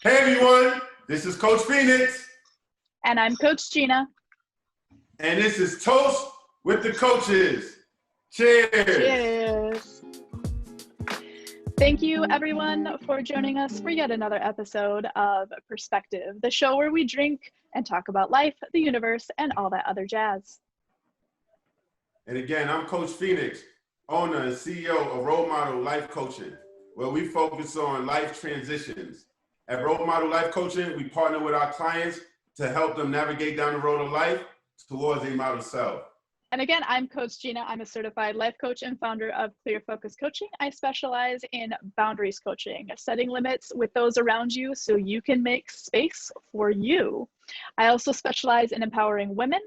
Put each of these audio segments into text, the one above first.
Hey everyone, this is Coach Phoenix. And I'm Coach Gina. And this is Toast with the Coaches. Cheers. Cheers. Thank you everyone for joining us for yet another episode of Perspective, the show where we drink and talk about life, the universe, and all that other jazz. And again, I'm Coach Phoenix, owner and CEO of Role Model Life Coaching, where we focus on life transitions. At Role Model Life Coaching, we partner with our clients to help them navigate down the road of life towards a model self. And again, I'm Coach Gina. I'm a certified life coach and founder of Clear Focus Coaching. I specialize in boundaries coaching, setting limits with those around you so you can make space for you. I also specialize in empowering women.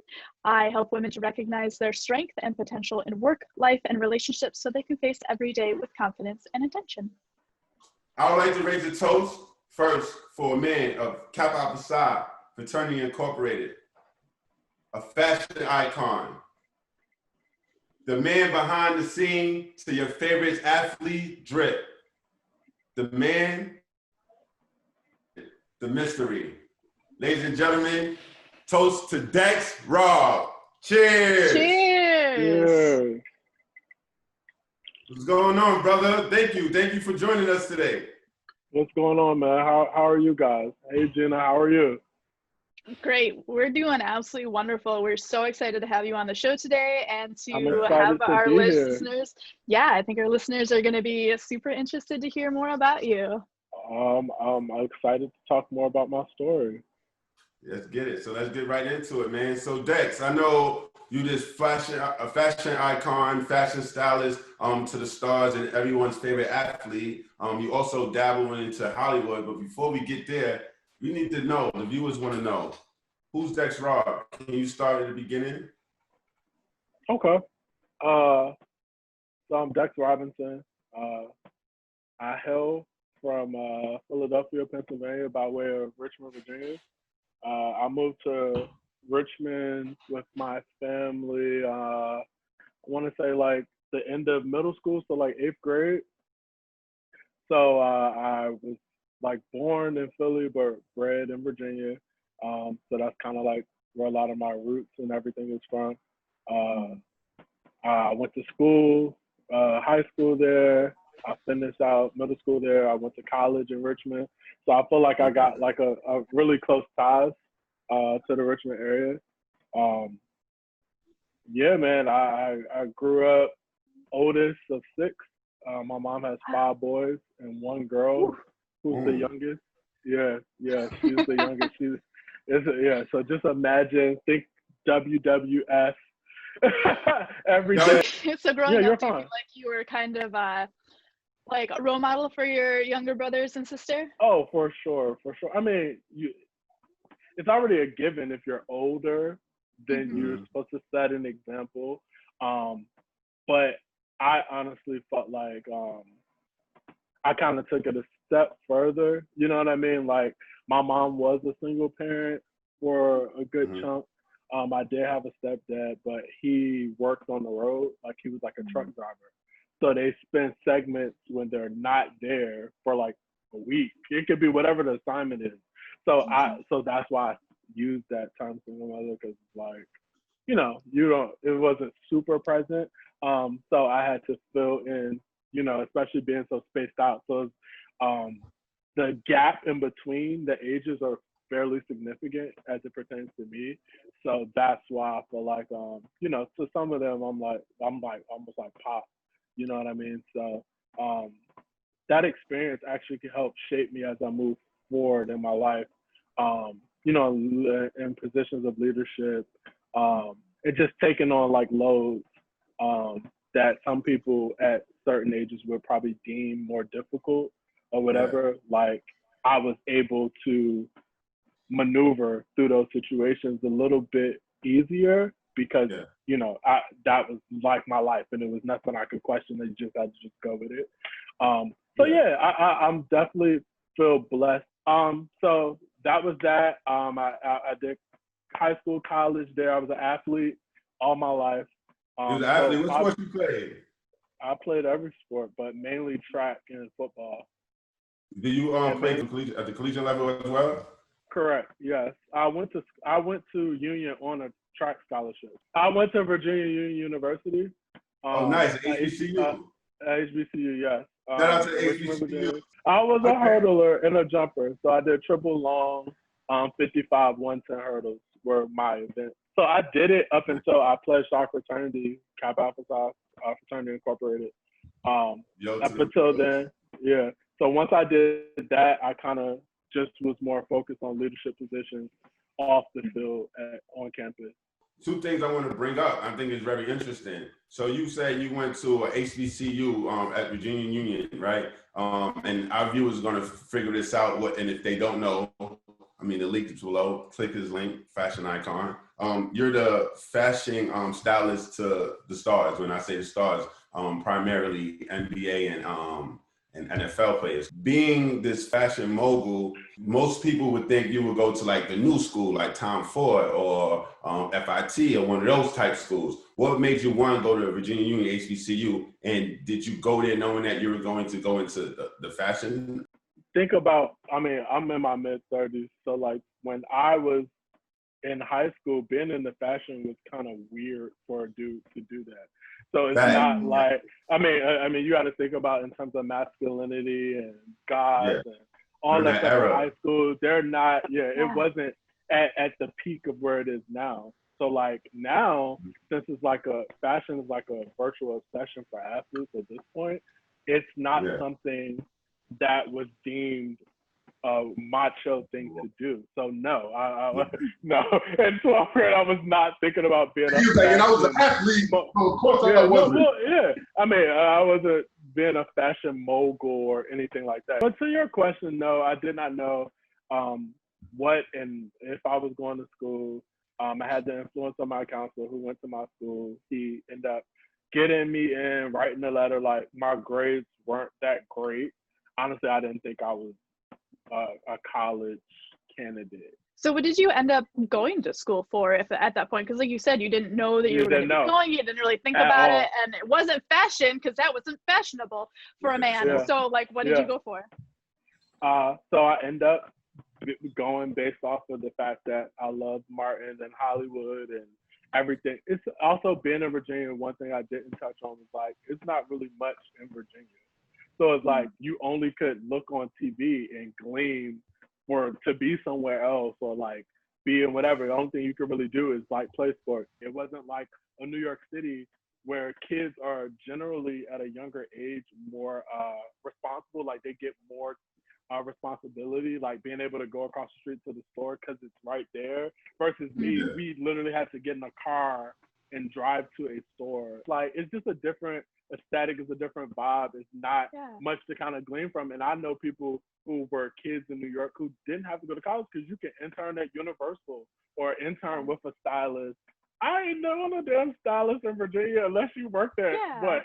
I help women to recognize their strength and potential in work, life, and relationships so they can face every day with confidence and intention. I would like to raise a toast first for a man of Kappa Alpha Psi Fraternity Incorporated, a fashion icon, the man behind the scene to your favorite athlete drip, the man, the mystery. Ladies and gentlemen, toast to Dex Rob. Cheers. Cheers. What's going on, brother? Thank you for joining us today. What's going on, man? How are you guys? Hey, Gina, how are you? Great. We're doing absolutely wonderful. We're so excited to have you on the show today and to have our listeners. Yeah, I think our listeners are going to be super interested to hear more about you. I'm excited to talk more about my story. Let's get it. So let's get right into it, man. So Dex, I know you just a fashion icon, fashion stylist to the stars and everyone's favorite athlete. You also dabble into Hollywood, but before we get there, we need to know, the viewers want to know, who's Dex Rob? Can you start at the beginning? Okay. So I'm Dex Robinson. I hail from Philadelphia, Pennsylvania, by way of Richmond, Virginia. I moved to Richmond with my family, I want to say like the end of middle school, so like 8th grade. So I was like born in Philly, but bred in Virginia. So that's kind of like where a lot of my roots and everything is from. I went to school, high school there. I finished out middle school there. I went to college in Richmond. So I feel like I got like a really close ties to the Richmond area. Yeah, man, I grew up oldest of 6. My mom has 5 boys and 1 girl who's the youngest. Yeah, she's the youngest. So just imagine, think WWF every day. So growing up, do you feel like you were kind of like a role model for your younger brothers and sister? Oh, for sure. I mean, it's already a given if you're older, then you're supposed to set an example. But I honestly felt like I kind of took it a step further. You know what I mean? Like my mom was a single parent for a good chunk. I did have a stepdad, but he worked on the road. Like he was like a truck driver. So they spend segments when they're not there for like a week. It could be whatever the assignment is. So so that's why I used that term single mother, because like, it wasn't super present. So I had to fill in, especially being so spaced out. So the gap in between the ages are fairly significant as it pertains to me. So that's why I feel like, to some of them, I'm like almost like pop. You know what I mean? So that experience actually can help shape me as I move forward in my life, in positions of leadership, and just taking on like loads that some people at certain ages would probably deem more difficult or whatever. Like I was able to maneuver through those situations a little bit easier because that was like my life, and it was nothing I could question. I just had to just go with it. I'm definitely feel blessed. So that was that. I did high school, college there. I was an athlete all my life. You was an athlete. What sport you played? I played every sport, but mainly track and football. Do you And play then, at the collegiate level as well? correct, yes. I went to Union on a track scholarship. I went to Virginia Union University. Oh, nice. At HBCU. HBCU, yes. Shout out to Richmond, HBCU. Virginia. I was a Okay. hurdler and a jumper, so I did triple long, 55, 110 hurdles were my event. So I did it up until I pledged our fraternity, Kappa Alpha Psi Fraternity Incorporated. Yo, Up until then, yeah. So once I did that, I kind of just was more focused on leadership positions off the field on campus. two things I want to bring up I think is very interesting. So you said you went to a HBCU at Virginia Union, right? And our viewers are going to figure this out. And if they don't know, I mean, the link is below. Click his link, fashion icon. You're the fashion stylist to the stars. When I say the stars, primarily NBA and NFL players. Being this fashion mogul, most people would think you would go to like the new school, like Tom Ford or FIT or one of those type schools. What made you want to go to Virginia Union HBCU? And did you go there knowing that you were going to go into the fashion? Think about, I mean, I'm in my mid-30s, so like when I was in high school, being in the fashion was kind of weird for a dude to do that. So it's not like, I mean, you got to think about in terms of masculinity and gods and all that stuff in high school. They're not, it wasn't at the peak of where it is now. So like now, since it's like fashion is like a virtual obsession for athletes at this point, it's not something that was deemed a macho thing to do. So no, no. In 12th grade, I was not thinking about being a fashion. I was an athlete, so of course I wasn't. I mean, I wasn't being a fashion mogul or anything like that. But to your question, no, I did not know what and if I was going to school. I had the influence of my counselor who went to my school. He ended up getting me in, writing a letter. Like my grades weren't that great. Honestly, I didn't think I was a college candidate. So what did you end up going to school for if at that point? Because like you said, you didn't know that you were going to be going, you didn't really think about it, and it wasn't fashion because that wasn't fashionable for a man. Yeah. So like, what did you go for? So I end up going based off of the fact that I love Martin and Hollywood and everything. It's also being in Virginia. One thing I didn't touch on was like, it's not really much in Virginia. So it's like you only could look on TV and glean for to be somewhere else or like be in whatever. The only thing you could really do is like play sports. It wasn't like a New York City where kids are generally at a younger age more responsible. Like they get more responsibility, like being able to go across the street to the store because it's right there. Versus me, we literally had to get in a car and drive to a store. Like it's just a different aesthetic, is a different vibe. It's not much to kind of glean from. And I know people who were kids in New York who didn't have to go to college because you can intern at Universal or intern with a stylist. I ain't known a damn stylist in Virginia unless you worked at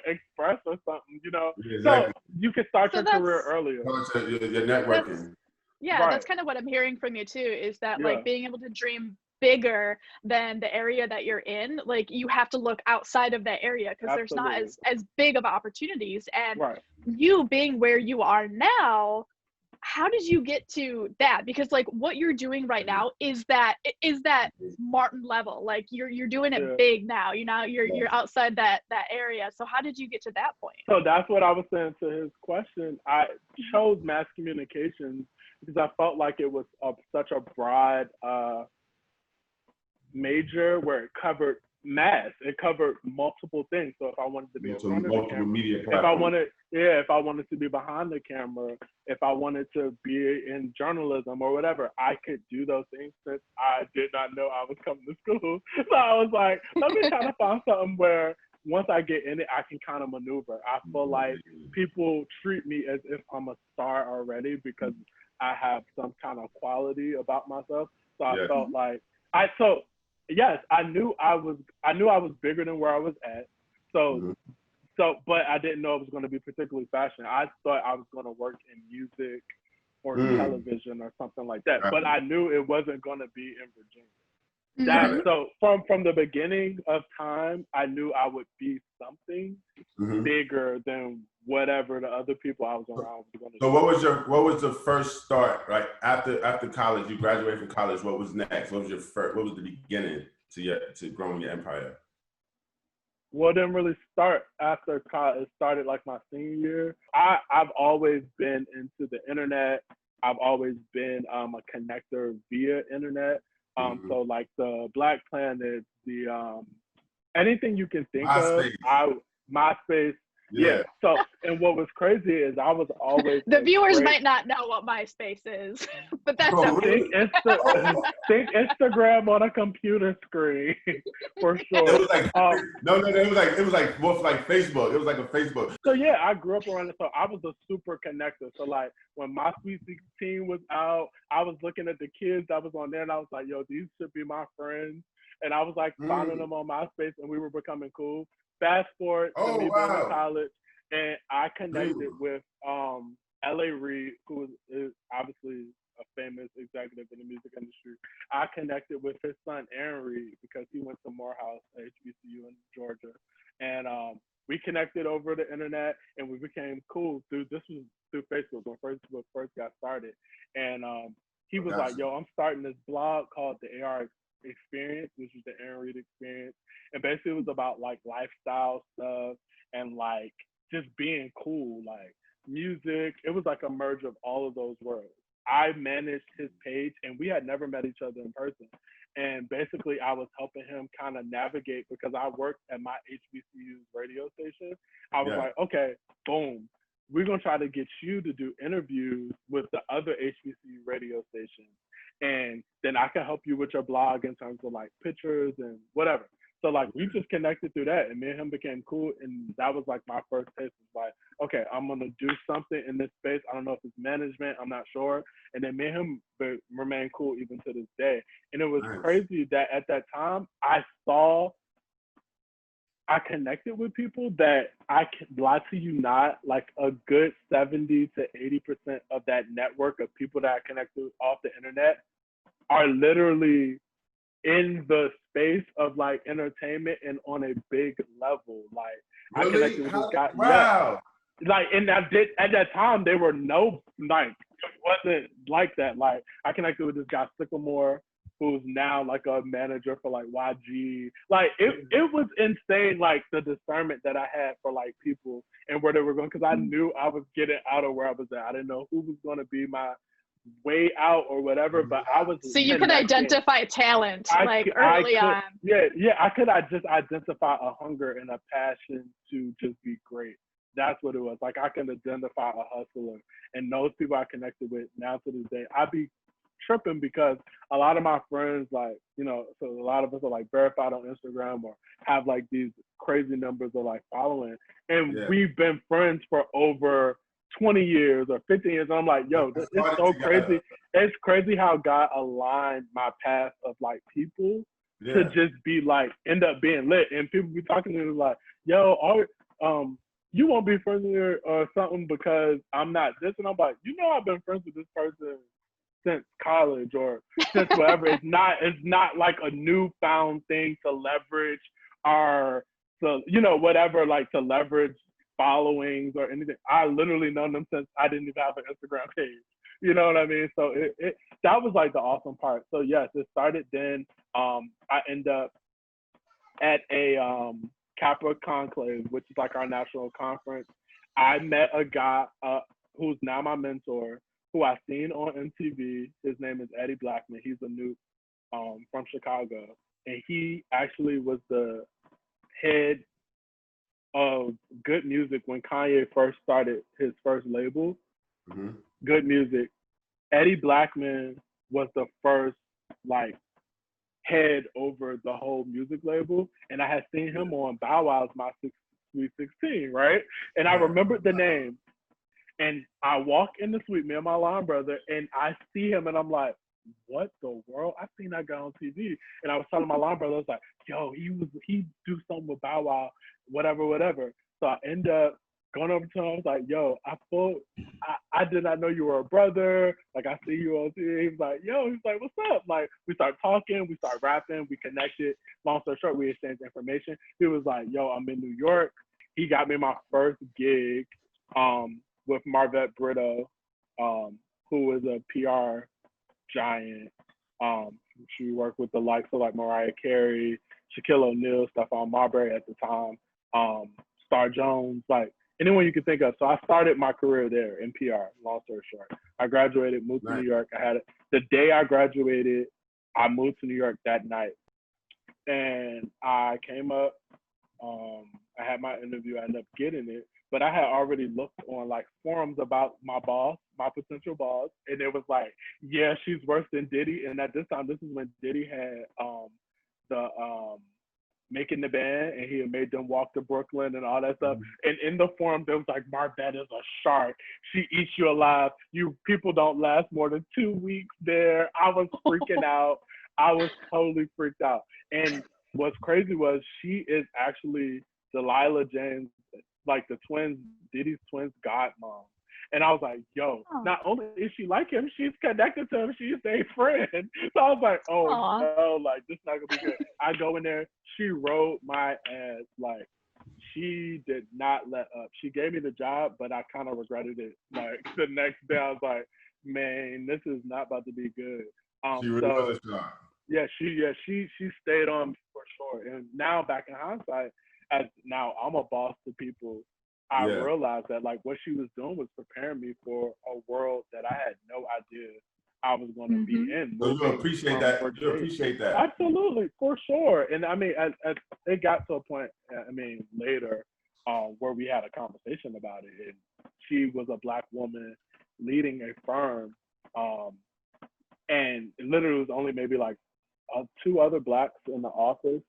Express or something, you know. Exactly. So you can start your career earlier. Your networking. That's kind of what I'm hearing from you too, is that like being able to dream bigger than the area that you're in, like you have to look outside of that area because there's not as big of opportunities. And you being where you are now, how did you get to that? Because like what you're doing right now is that Martin level. Like you're doing it big now. You know, you're outside that area. So how did you get to that point? So that's what I was saying to his question. I chose mass communications because I felt like it was such a broad major where it covered mass. It covered multiple things. So if I wanted to be in front of the camera, if I wanted to be behind the camera, if I wanted to be in journalism or whatever, I could do those things since I did not know I was coming to school. So I was like, let me kind of find something where once I get in it, I can kind of maneuver. I feel like people treat me as if I'm a star already because I have some kind of quality about myself. So I felt like yes, I knew I was bigger than where I was at. So, but I didn't know it was going to be particularly fashion. I thought I was going to work in music or television or something like that. But I knew it wasn't going to be in Virginia. Mhm. So from the beginning of time, I knew I would be something bigger than whatever the other people I was around were going to So do. what was the first start, right? After college, you graduated from college, what was next? What was the beginning to growing your empire? Well, it didn't really start after college. It started like my senior year. I've always been into the internet. I've always been a connector via internet. So like the Black Planet, the anything you can think of, MySpace. MySpace. Yeah. Yeah. So and what was crazy is I was always The viewers great. might not know what MySpace is, but that's Oh, okay. really? Think Instagram on a computer screen for It sure. was like no, it was like more like Facebook. It was like a Facebook. So yeah, I grew up around it. So I was a super connector. So like when my Sweet 16 was out, I was looking at the kids that was on there and I was like, yo, these should be my friends. And I was like finding them on MySpace and we were becoming cool. Fast forward to me being in college and I connected with L.A. Reid, who is obviously a famous executive in the music industry. I connected with his son Aaron Reid because he went to Morehouse HBCU in Georgia. And we connected over the internet and we became cool this was through Facebook when Facebook first got started. And he was like, yo, I'm starting this blog called the AR Experience, which is the Aaron Reid Experience. And basically it was about like lifestyle stuff and like just being cool, like music. It was like a merge of all of those worlds. I managed his page and we had never met each other in person. And basically I was helping him kind of navigate because I worked at my HBCU's radio station. I was like, okay, boom. We're going to try to get you to do interviews with the other HBCU radio stations. And then I can help you with your blog in terms of like pictures and whatever. So like we just connected through that and me and him became cool. And that was like my first taste was like, okay, I'm going to do something in this space. I don't know if it's management, I'm not sure. And then me and him remain cool even to this day. And it was crazy that at that time I connected with people that I can lie to you not, like a good 70 to 80% of that network of people that I connected with off the internet are literally in the space of like entertainment and on a big level. Like I connected with this guy. Wow. Yeah. Like and at that time they were like it wasn't like that. Like I connected with this guy Sycamore, who's now like a manager for like YG. Like it was insane, like the discernment that I had for like people and where they were going, because I knew I was getting out of where I was at. I didn't know who was going to be my way out or whatever, but I was so you could identify talent early on. Yeah, I could just identify a hunger and a passion to just be great. That's what it was. Like I can identify a hustler, and those people I connected with now to this day, I be tripping because a lot of my friends, like, you know, so a lot of us are like verified on Instagram or have like these crazy numbers of like following, and we've been friends for over 20 years or 15 years. And I'm like, yo, it's so crazy. It's crazy how God aligned my path of like people to just be like, end up being lit. And people be talking to me like, yo, you won't be friends with her or something because I'm not this. And I'm like, you know, I've been friends with this person since college or since whatever. It's not like a newfound thing to leverage whatever, like to leverage followings or anything. I literally known them since I didn't even have an Instagram page. You know what I mean? So that was like the awesome part. So yes, it started then. I end up at a Kappa Conclave, which is like our national conference. I met a guy who's now my mentor, who I seen on MTV. His name is Eddie Blackman. He's a new from Chicago, and he actually was the head of Good Music when Kanye first started his first label, Good Music. Eddie Blackman was the first like head over the whole music label, and I had seen him on Bow Wow's My Sweet 16, right? And I remembered the name, and I walk in the suite, me and my line brother, and I see him, and I'm like, what the world? I seen that guy on TV, and I was telling my line brother, I was like, yo, he do something with Bow Wow, whatever. So I end up going over to him, I was like, yo, I did not know you were a brother. Like, I see you on TV. He was like, yo, he's like, what's up? Like, we start talking, we start rapping, we connected. Long story short, we exchanged information. He was like, yo, I'm in New York. He got me my first gig with Marvette Brito, who is a PR giant. She worked with the likes of like Mariah Carey, Shaquille O'Neal, Stephon Marbury at the time, Star Jones, like anyone you could think of. So I started my career there in PR, long story short. I graduated, moved to New York. The day I graduated, I moved to New York that night. And I came up, I had my interview, I ended up getting it, but I had already looked on like forums about my boss, my potential boss, and it was like, yeah, she's worse than Diddy. And at this time, this is when Diddy had the Making the Band, and he had made them walk to Brooklyn and all that stuff. And in the forum, there was like, Marvette is a shark. She eats you alive. You people don't last more than 2 weeks there. I was freaking out. I was totally freaked out. And what's crazy was she is actually Delilah James, like the twins, Diddy's twins' godmom. And I was like, yo, not only is she like him, she's connected to him. She's a friend. So I was like, oh, no, like, this is not going to be good. I go in there. She rode my ass. Like, she did not let up. She gave me the job, but I kind of regretted it. Like, the next day, I was like, man, this is not about to be good. She really was a job. Yeah, she stayed on me for sure. And now, back in hindsight, as now I'm a boss to people, I realized that like what she was doing was preparing me for a world that I had no idea I was going to be in. So you appreciate that. You appreciate that. Absolutely, for sure. And I mean, as it got to a point, I mean, later, where we had a conversation about it. And she was a Black woman leading a firm, and it literally was only maybe like 2 other Blacks in the office.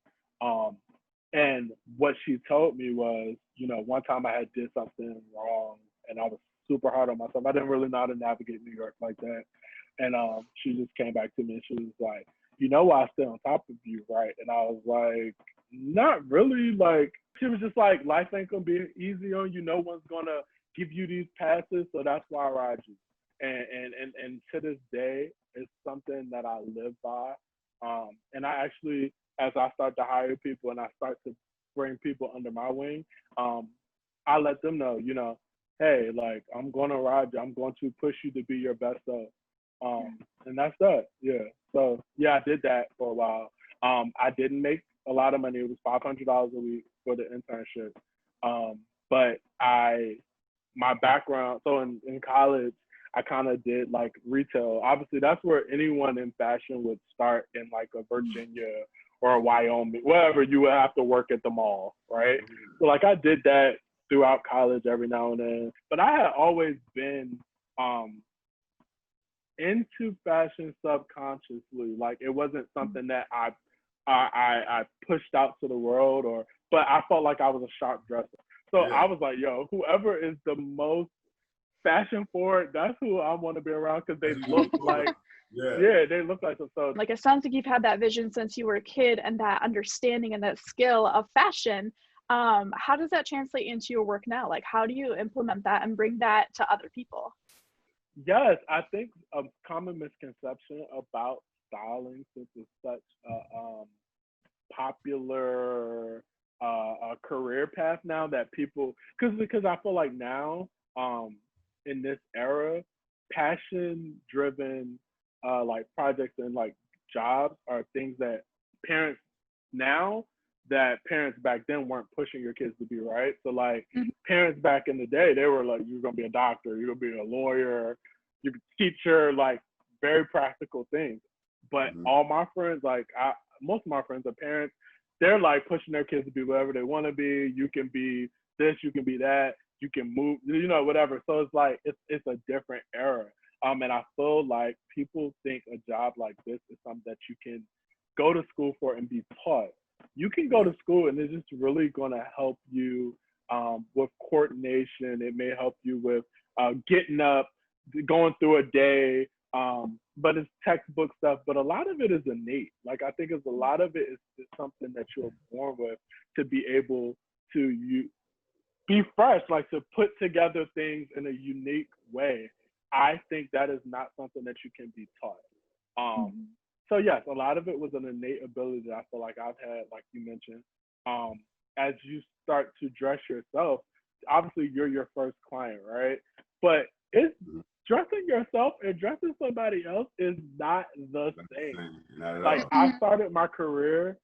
And what she told me was, you know, one time I had did something wrong and I was super hard on myself. I didn't really know how to navigate New York like that. And she just came back to me and she was like, you know why I stay on top of you, right? And I was like, not really. Like, she was just like, life ain't gonna be easy on you. No one's gonna give you these passes, so that's why I ride you. And to this day, it's something that I live by. And I actually, as I start to hire people and I start to bring people under my wing, I let them know, you know, hey, like, I'm going to ride you. I'm going to push you to be your best self. And that's that. Yeah. So, yeah, I did that for a while. I didn't make a lot of money. It was $500 a week for the internship. But my background, so in college, I kind of did like retail. Obviously, that's where anyone in fashion would start, in like a Virginia or a Wyoming, wherever you would have to work at the mall, right? So like I did that throughout college every now and then. But I had always been into fashion subconsciously. Like, it wasn't something that I pushed out to the world, but I felt like I was a sharp dresser. So I was like, yo, whoever is the most fashion forward, that's who I want to be around, because they look like, they look like them. So like, it sounds like you've had that vision since you were a kid, and that understanding and that skill of fashion. How does that translate into your work now? Like, how do you implement that and bring that to other people? Yes, I think a common misconception about styling, since it's such a popular career path now, that people, because I feel like now, in this era, passion-driven like projects and like jobs are things that parents now, that parents back then weren't pushing your kids to be, right? So like parents back in the day, they were like, you're gonna be a doctor, you're gonna be a lawyer, you're a teacher, like very practical things. But all my friends, like most of my friends are parents, they're like pushing their kids to be whatever they want to be. You can be this, you can be that, you can move, you know, whatever. So it's like, it's a different era. And I feel like people think a job like this is something that you can go to school for and be taught. You can go to school and it's just really going to help you with coordination. It may help you with getting up, going through a day, but it's textbook stuff. But a lot of it is innate. Like, I think a lot of it is something that you're born with, to be able to be fresh, like to put together things in a unique way. I think that is not something that you can be taught. So yes, a lot of it was an innate ability that I feel like I've had, like you mentioned. As you start to dress yourself, obviously you're your first client, right? But it's dressing yourself and dressing somebody else is not the same. Not at Like all. I started my career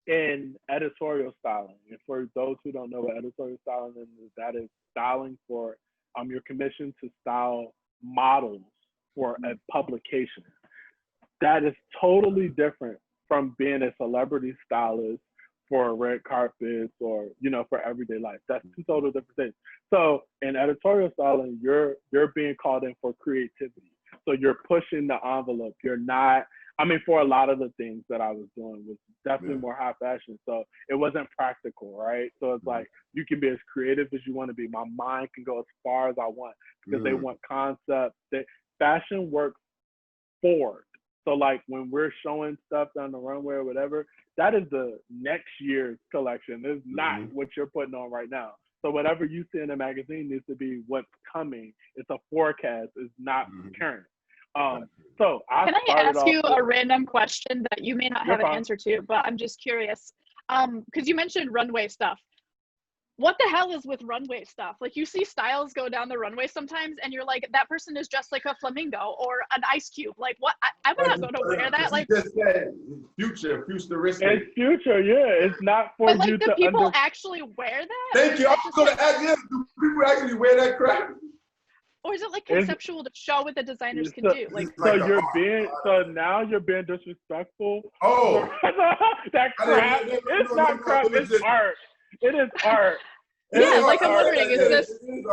in editorial styling. And for those who don't know what editorial styling is, that is styling for you're commissioned to style models for a publication. That is totally different from being a celebrity stylist for red carpets or, you know, for everyday life. That's two totally different things. So in editorial styling, you're being called in for creativity. So you're pushing the envelope. You're not, I mean, for a lot of the things that I was doing was definitely more high fashion. So it wasn't practical, right? So it's like, you can be as creative as you want to be. My mind can go as far as I want because they want concepts. Fashion works forward. So like when we're showing stuff down the runway or whatever, that is the next year's collection. It's not what you're putting on right now. So whatever you see in a magazine needs to be what's coming. It's a forecast. It's not current. So Can I ask you a random question that you may not have an answer to, but I'm just curious. Because you mentioned runway stuff. What the hell is with runway stuff? Like you see styles go down the runway sometimes and you're like, that person is dressed like a flamingo or an ice cube. Like what? I'm not going to wear that. Like just said futuristic. It's future, yeah. It's not for but like, you do to people actually wear that? Thank you. I was going to ask you, do people actually wear that crap? Or is it like conceptual to show what the designers can do? Like, so you're being, so now you're being disrespectful. Oh, that crap. It's not crap. It's art. It is art. Yeah, like I'm wondering, is this?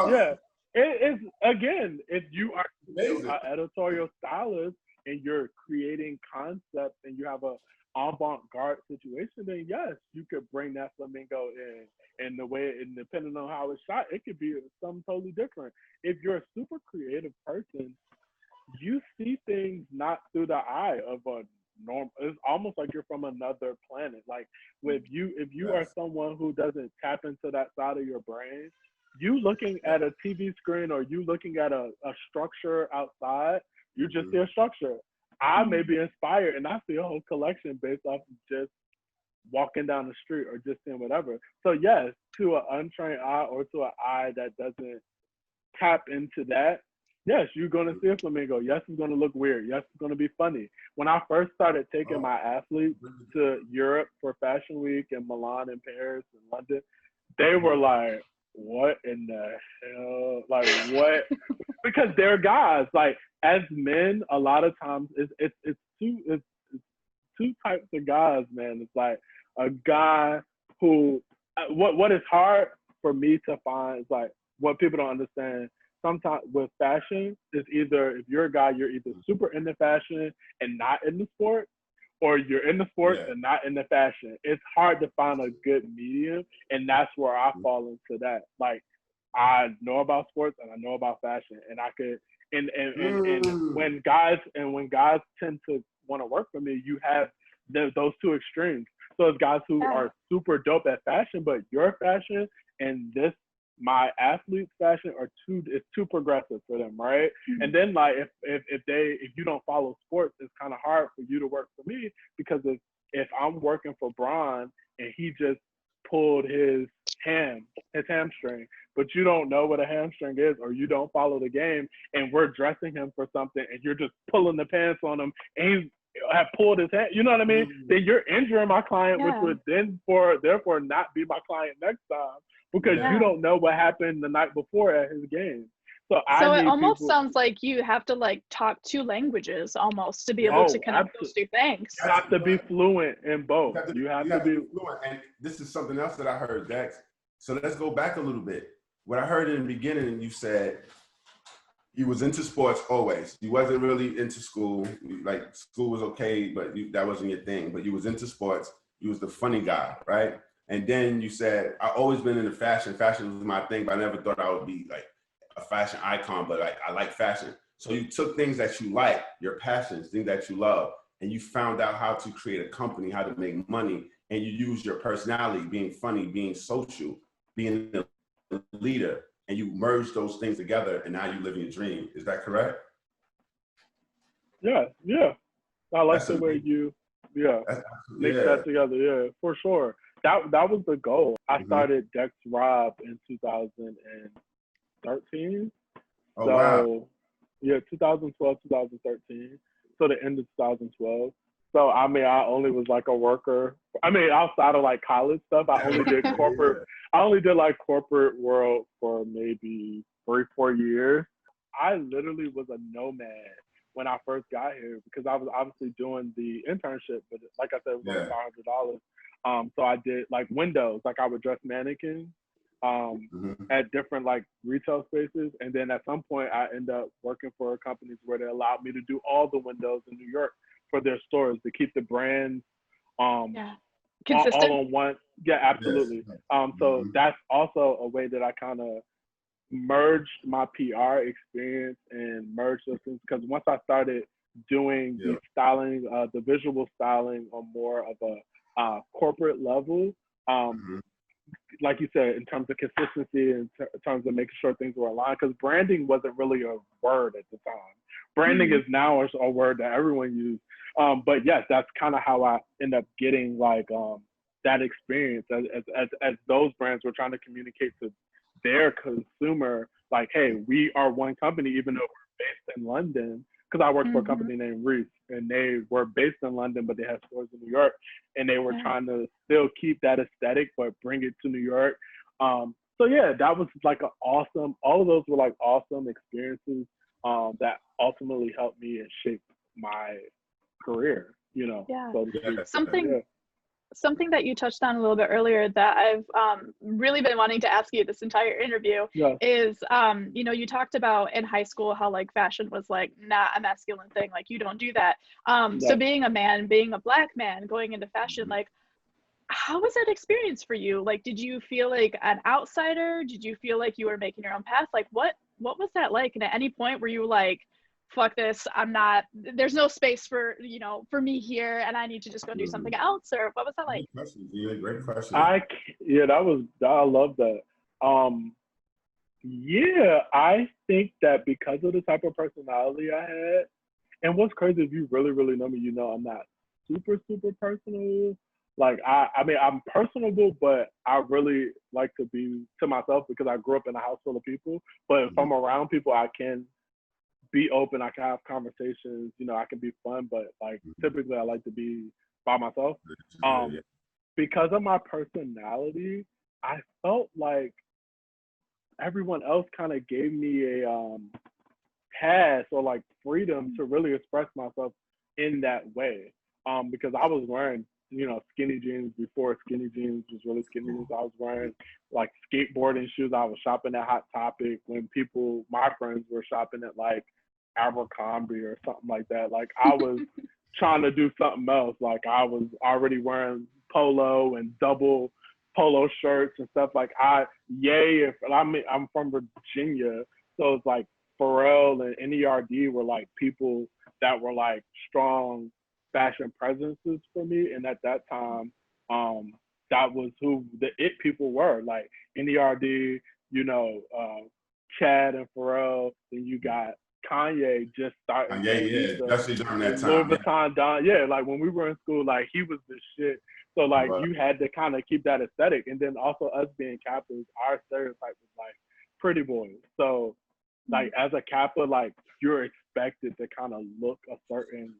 Yeah, it is. Again, if you are an editorial stylist and you're creating concepts and you have a avant-garde situation, then yes, you could bring that flamingo in. And the way, and depending on how it's shot, it could be something totally different. If you're a super creative person, you see things not through the eye of a normal. It's almost like you're from another planet. Like if you are someone who doesn't tap into that side of your brain, you looking at a TV screen or you looking at a structure outside, you just see a structure. I may be inspired and I see a whole collection based off of just walking down the street or just seeing whatever. So yes, to an untrained eye or to an eye that doesn't tap into that, yes, you're going to see a flamingo. Yes, it's going to look weird. Yes, it's going to be funny. When I first started taking my athletes to Europe for Fashion Week in Milan and Paris and London, they were like, what in the hell? Like, what? Because they're guys. Like, as men, a lot of times it's two types of guys, man. It's like a guy who, what is hard for me to find is like what people don't understand. Sometimes with fashion, is either if you're a guy, you're either super into fashion and not in the sport, or you're in the sport and not in the fashion. It's hard to find a good medium, and that's where I fall into that. Like, I know about sports and I know about fashion, and I could and when guys tend to want to work for me, you have those two extremes. So it's guys who are super dope at fashion, but your fashion and my athlete's fashion it's too progressive for them, right? And then like if you don't follow sports, it's kind of hard for you to work for me, because if I'm working for Bron and he just pulled his hamstring, but you don't know what a hamstring is, or you don't follow the game, and we're dressing him for something and you're just pulling the pants on him and he's have pulled his hand, you know what I mean? Then you're injuring my client, which would then therefore not be my client next time, because you don't know what happened the night before at his game. So it almost sounds like you have to like talk two languages almost to be able to connect those two things. You have to be fluent in both. You have to be fluent. And this is something else that I heard, Dex. So let's go back a little bit. What I heard in the beginning, you said you was into sports always. You wasn't really into school. Like, school was okay, but that wasn't your thing. But you was into sports. You was the funny guy, right? And then you said, I always been into fashion. Fashion was my thing, but I never thought I would be like a fashion icon, but like I like fashion. So you took things that you like, your passions, things that you love, and you found out how to create a company, how to make money, and you use your personality, being funny, being social, being a leader, and you merge those things together, and now you live your dream. Is that correct? Yeah, yeah. I like That's the way amazing. you, mix Yeah. that together. Yeah, for sure. That was the goal. I started Dex Rob in 2013. Oh, So wow. yeah, 2012, 2013. So the end of 2012. So I mean, I only was like a worker. I mean, outside of like college stuff, I only did corporate. I only did like corporate world for maybe 3-4 years. I literally was a nomad when I first got here because I was obviously doing the internship, but like I said, it was only $500. So I did like windows, like I would dress mannequins at different like retail spaces, and then at some point I ended up working for companies where they allowed me to do all the windows in New York for their stores to keep the brands consistent. all on one. Yeah, absolutely. So that's also a way that I kind of merged my PR experience and merged those things, because once I started doing the styling, the visual styling on more of a corporate level, like you said, in terms of consistency, in terms of making sure things were aligned, because branding wasn't really a word at the time. Branding is now a word that everyone uses. But yes, that's kind of how I end up getting like that experience as those brands were trying to communicate to their consumer, like, hey, we are one company, even though we're based in London. Because I worked for a company named Reese, and they were based in London, but they had stores in New York, and they were trying to still keep that aesthetic, but bring it to New York. So yeah, that was like an awesome, all of those were like awesome experiences that ultimately helped me and shaped my career, you know. Yeah. So Something that you touched on a little bit earlier that I've really been wanting to ask you this entire interview is, you know, you talked about in high school how like fashion was like not a masculine thing, like you don't do that. So being a man, being a Black man, going into fashion, like how was that experience for you? Like, did you feel like an outsider? Did you feel like you were making your own path? Like what was that like? And at any point were you like, fuck this, I'm not, there's no space for, you know, for me here and I need to just go do something else? Or what was that like? Great question, Gina. Great question. I love that. Yeah, I think that because of the type of personality I had, and what's crazy, if you really, really know me, you know I'm not super, super personal. Like, I mean, I'm personable, but I really like to be to myself because I grew up in a house full of people. But if I'm around people, I can be open, I can have conversations, you know, I can be fun, but like typically I like to be by myself. Because of my personality, I felt like everyone else kind of gave me a pass or like freedom to really express myself in that way. Because I was wearing, you know, skinny jeans before skinny jeans was really skinny jeans. I was wearing like skateboarding shoes. I was shopping at Hot Topic when my friends were shopping at like Abercrombie or something like that. Like I was trying to do something else. Like I was already wearing polo and double polo shirts and stuff. Like I'm from Virginia, so it's like Pharrell and NERD were like people that were like strong fashion presences for me. And at that time, that was who the it people were. Like NERD, you know, Chad and Pharrell. Then you got Kanye just starting. Especially during that time. Louis Vuitton Don. Yeah, like when we were in school, like he was the shit. So like you had to kind of keep that aesthetic. And then also us being Kappas, our stereotype was like pretty boys. So like as a Kappa, like you're expected to kind of look a certain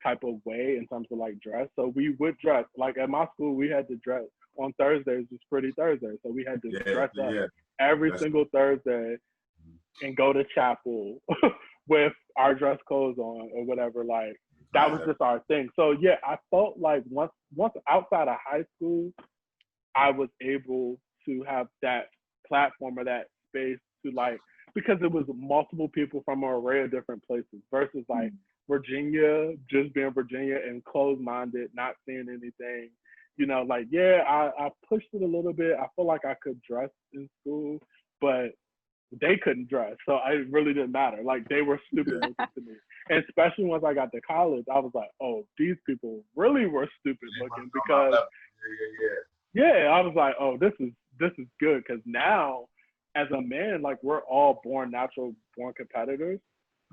type of way in terms of like dress. So we would dress. Like at my school, we had to dress on Thursdays, was Pretty Thursday. So we had to dress up every single Thursday and go to chapel with our dress clothes on or whatever. Like that was just our thing. So yeah, I felt like once outside of high school, I was able to have that platform or that space to like, because it was multiple people from an array of different places versus like Virginia, just being Virginia and closed-minded, not seeing anything. You know, like, yeah, I pushed it a little bit. I feel like I could dress in school, but they couldn't dress. So it really didn't matter. Like, they were stupid looking to me. And especially once I got to college, I was like, oh, these people really were stupid looking because, I was like, oh, this this is good because now as a man, like we're all natural born competitors.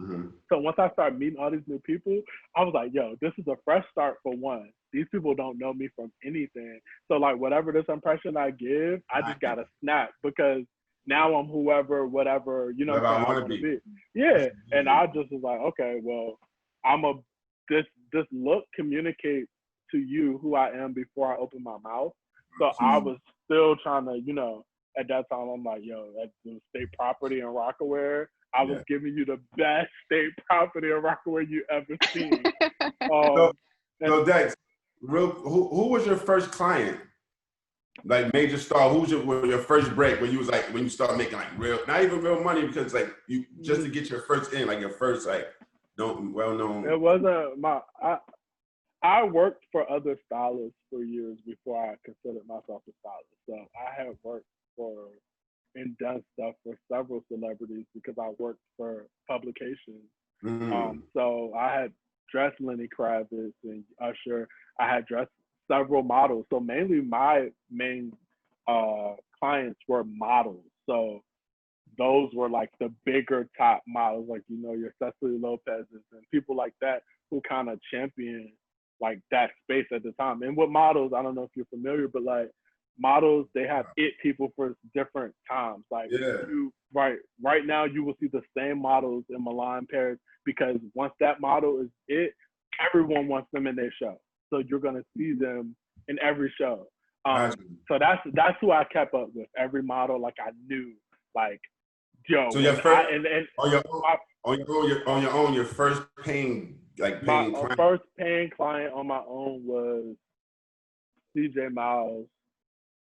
Mm-hmm. So once I started meeting all these new people, I was like, yo, this is a fresh start for one. These people don't know me from anything. So like whatever this impression I give, I just gotta snap because now I'm whoever, whatever, you know what I want to be. Yeah. And I just was like, okay, well, this look communicates to you who I am before I open my mouth. So I was still trying to, you know, at that time, I'm like, yo, that's the state property in Rockaware. I was giving you the best state property in Rockaware you ever seen. So Dex, who was your first client? Like major star, who's your first break when you was like, when you start making like real, not even real money, because like you just to get your first in, like your first like well known. It wasn't I worked for other stylists for years before I considered myself a stylist. So I have worked for and done stuff for several celebrities because I worked for publications. So I had dressed Lenny Kravitz and Usher. I had dressed several models. So mainly my main clients were models. So those were like the bigger top models, like, you know, your Cecily Lopez's and people like that who kind of champion like that space at the time. And with models, I don't know if you're familiar, but like models, they have it people for different times. Like right now you will see the same models in Milan, Paris, because once that model is it, everyone wants them in their show. So you're gonna see them in every show. So that's who I kept up with. Every model, like I knew, like, yo. So your first on your own, your first paying client. First paying client on my own was CJ Miles.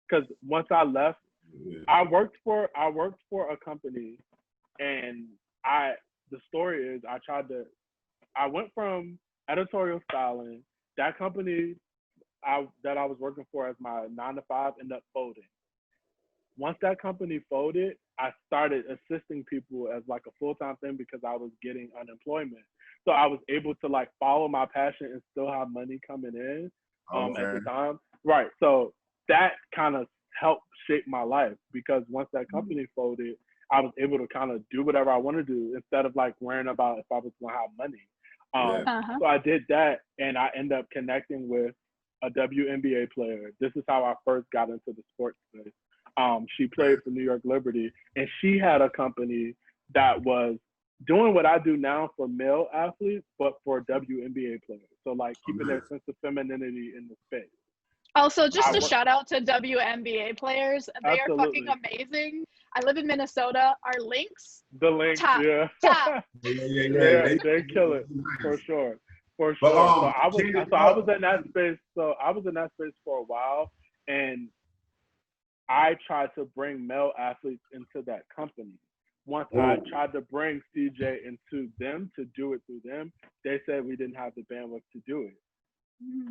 Because once I left, I worked for a company, and the story is I went from editorial styling. That company that I was working for as my 9-to-5 ended up folding. Once that company folded, I started assisting people as like a full-time thing because I was getting unemployment. So I was able to like follow my passion and still have money coming in at the time. Right. So that kind of helped shape my life because once that company folded, I was able to kind of do whatever I want to do instead of like worrying about if I was going to have money. So I did that, and I ended up connecting with a WNBA player. This is how I first got into the sports space. She played for New York Liberty, and she had a company that was doing what I do now for male athletes, but for WNBA players. So like keeping their sense of femininity in the space. Also, just a shout out to WNBA players. They Absolutely. are fucking amazing. I live in Minnesota. Our links, the links, top. They kill it for sure. For sure. So I was in that space. So I was in that space for a while, and I tried to bring male athletes into that company. Once I tried to bring CJ into them to do it through them, they said we didn't have the bandwidth to do it.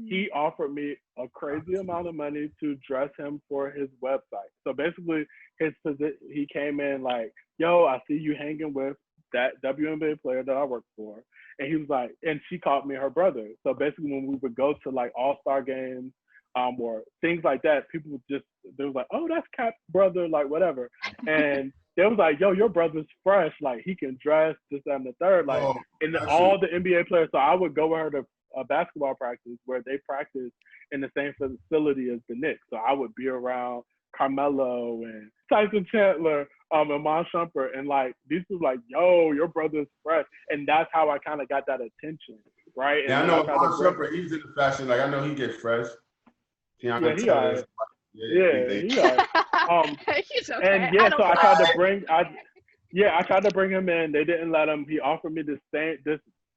He offered me a crazy amount of money to dress him for his website. So basically, he came in like, yo, I see you hanging with that WNBA player that I work for. And he was like, and she called me her brother. So basically, when we would go to like all-star games or things like that, people they was like, oh, that's Cap's brother, like whatever. And they was like, yo, your brother's fresh. Like he can dress, this, that, and the third. Like, and all the NBA players. So I would go with her to a basketball practice where they practice in the same facility as the Knicks. So I would be around Carmelo and Tyson Chandler, and Mon Shumpert, and like these people like, yo, your brother's fresh, and that's how I kind of got that attention, right? Yeah, I know Mon Shumpert. He's in the fashion. Like I know he gets fresh. He all right. He's all right. He's okay. And so I tried to bring him in. They didn't let him. He offered me this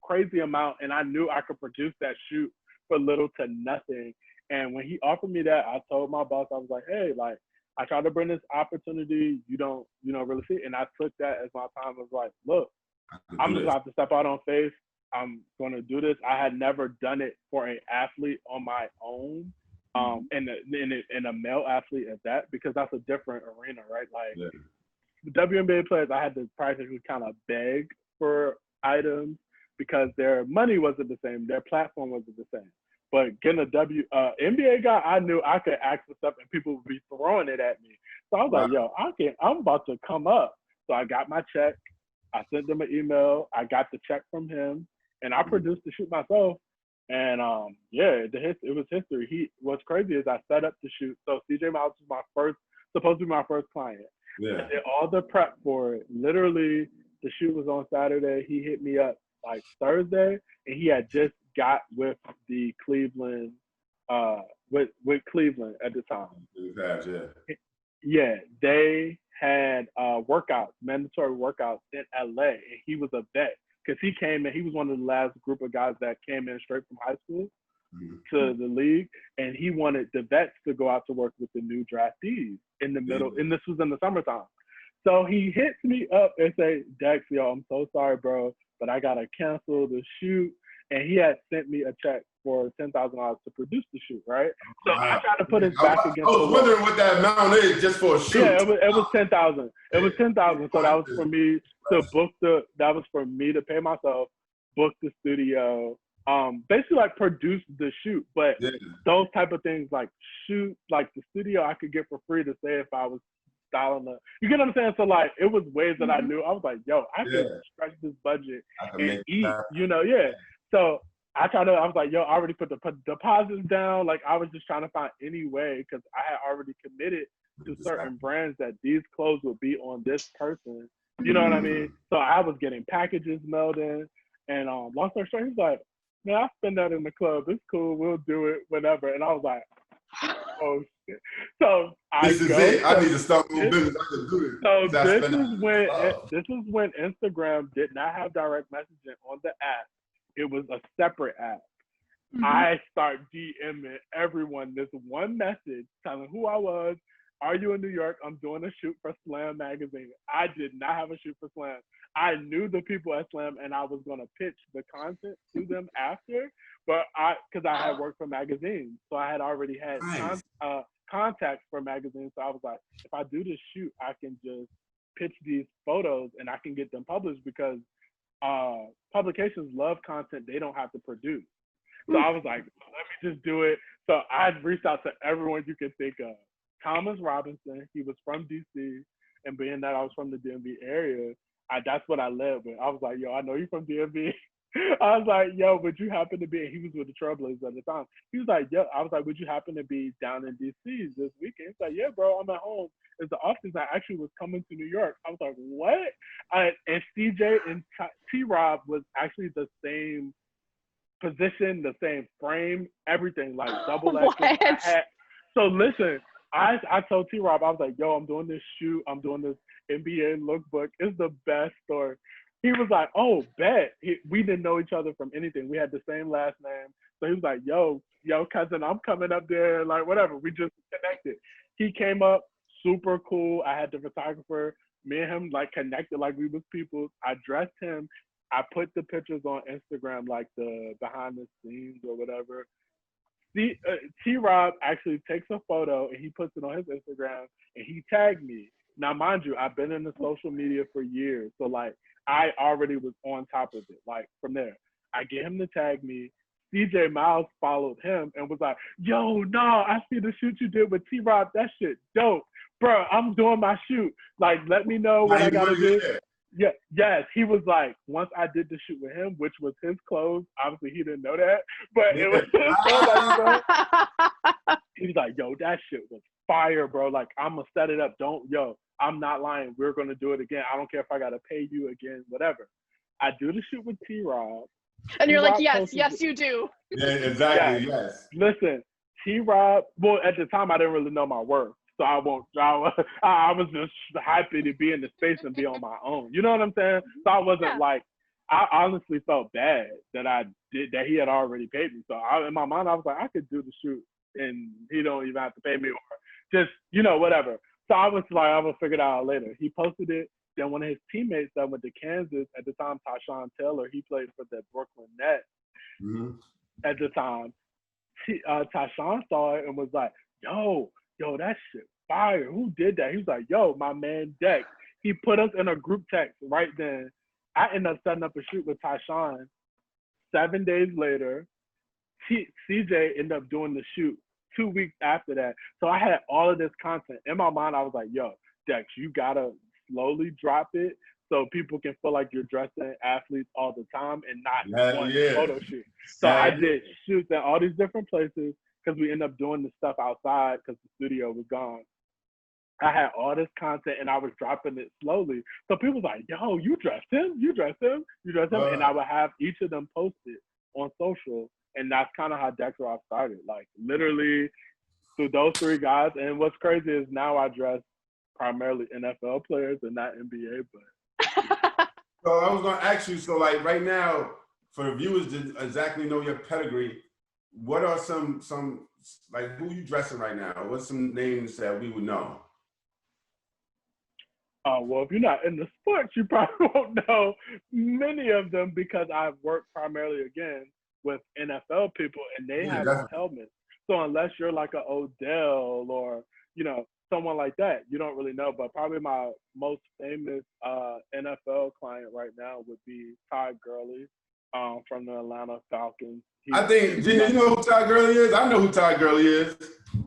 crazy amount, and I knew I could produce that shoot for little to nothing. And when he offered me that, I told my boss, I was like, hey, like I tried to bring this opportunity, you don't really see it. And I took that as my time. I was like, look, I'm just about to step out on faith. I'm going to do this. I had never done it for an athlete on my own, and a male athlete at that, because that's a different arena, right? Like the WNBA players, I had to practically kind of beg for items because their money wasn't the same. Their platform wasn't the same. But getting a NBA guy, I knew I could ask for stuff and people would be throwing it at me. So I was like, yo, I'm about to come up. So I got my check. I sent them an email. I got the check from him, and I produced the shoot myself. And it was history. What's crazy is I set up the shoot. So CJ Miles was supposed to be my first client. Yeah. I did all the prep for it. Literally, the shoot was on Saturday. He hit me up like Thursday, and he had just got with the Cleveland, with Cleveland at the time. Yeah, they had mandatory workouts in LA, and he was a vet because he came in. He was one of the last group of guys that came in straight from high school to the league, and he wanted the vets to go out to work with the new draftees in the middle. And this was in the summertime. So he hits me up and say, Dex, yo, I'm so sorry, bro, but I gotta cancel the shoot. And he had sent me a check for $10,000 to produce the shoot, right? So I tried to put his back against. I was wondering what that amount is just for a shoot. Yeah, it was $10,000. It was $10,000. So that was for me to book that was for me to pay myself, book the studio, basically like produce the shoot. But those type of things like shoot, like the studio I could get for free to say if I was styling the, you get what I'm saying? So like it was ways that I knew. I was like, yo, I can stretch this budget and eat, So I was like, yo, I already put the deposits down. Like I was just trying to find any way because I had already committed to certain brands that these clothes would be on this person. You know what I mean? So I was getting packages mailed in, and long story short, he's like, man, I spend that in the club. It's cool. We'll do it whenever. And I was like, oh shit. So this is it. I need to start my business. I can do this. So this is when Instagram did not have direct messaging on the app. It was a separate app. I start DMing everyone this one message telling who I was. Are you in New York? I'm doing a shoot for Slam magazine. I did not have a shoot for Slam. I knew the people at Slam and I was going to pitch the content to them after, but because I had worked for magazines. So I had already had contacts for magazines. So I was like, if I do this shoot, I can just pitch these photos and I can get them published because publications love content they don't have to produce. So I was like, let me just do it. So I reached out to everyone you could think of. Thomas Robinson, he was from DC, and being that I was from the DMV area, that's what I led with. I was like, yo, I know you're from DMV. I was like, yo, would you happen to be, and he was with the Trailblazers at the time. He was like, yo, I was like, would you happen to be down in DC this weekend? He's like, yeah, bro, I'm at home. It's the office. I actually was coming to New York. I was like, what? And CJ and T-Rob was actually the same position, the same frame, everything, like double X. So listen, I told T-Rob, I was like, yo, I'm doing this shoot. I'm doing this NBA lookbook. It's the best story. He was like, oh, bet. We didn't know each other from anything. We had the same last name. So he was like, yo, cousin, I'm coming up there. Like, whatever. We just connected. He came up, super cool. I had the photographer. Me and him, like, connected like we was people. I dressed him. I put the pictures on Instagram, like the behind the scenes or whatever. T-Rob actually takes a photo and he puts it on his Instagram and he tagged me. Now, mind you, I've been in the social media for years. So, like, I already was on top of it. Like, from there, I get him to tag me. CJ Miles followed him and was like, yo, no, I see the shoot you did with T-Rob. That shit dope. Bro, I'm doing my shoot. Like, let me know what I got to do. Yeah, yes, he was like, once I did the shoot with him, which was his clothes, obviously he didn't know that, but it was his clothes. He was like, yo, that shit was fire, bro. Like, I'm going to set it up. I'm not lying. We're going to do it again. I don't care if I got to pay you again, whatever. I do the shoot with T-Rob. And you're like, yes, you do. Yeah, exactly, yes. Listen, T-Rob, well, at the time, I didn't really know my worth. So I was just happy to be in the space and be on my own. You know what I'm saying? So I wasn't like, I honestly felt bad that he had already paid me. So in my mind, I was like, I could do the shoot and he don't even have to pay me or just, whatever. So I was like, I will figure it out later. He posted it. Then one of his teammates that went to Kansas at the time, Tyshawn Taylor, he played for the Brooklyn Nets at the time. Tyshawn saw it and was like, yo, that shit fire. Who did that? He was like, yo, my man Dex. He put us in a group text right then. I ended up setting up a shoot with Tyshawn. 7 days later, CJ ended up doing the shoot 2 weeks after that. So I had all of this content. In my mind, I was like, yo, Dex, you gotta slowly drop it so people can feel like you're dressing athletes all the time and not one photo shoot. So I did shoots at all these different places because we ended up doing the stuff outside because the studio was gone. I had all this content and I was dropping it slowly. So people was like, yo, you dressed him, you dressed him, you dressed him. And I would have each of them posted on social. And that's kind of how Dex Rob started. Like literally through those 3 guys. And what's crazy is now I dress primarily NFL players and not NBA, but. So I was gonna ask you, so like right now, for the viewers to exactly know your pedigree, what are some like who you dressing right now? What's some names that we would know? Well, if you're not in the sports, you probably won't know many of them because I've worked primarily, again, with NFL people, and they have on helmets. So unless you're like an Odell or, you know, someone like that, you don't really know. But probably my most famous NFL client right now would be Todd Gurley from the Atlanta Falcons. I think, Gina, you know who Todd Gurley is? I know who Todd Gurley is.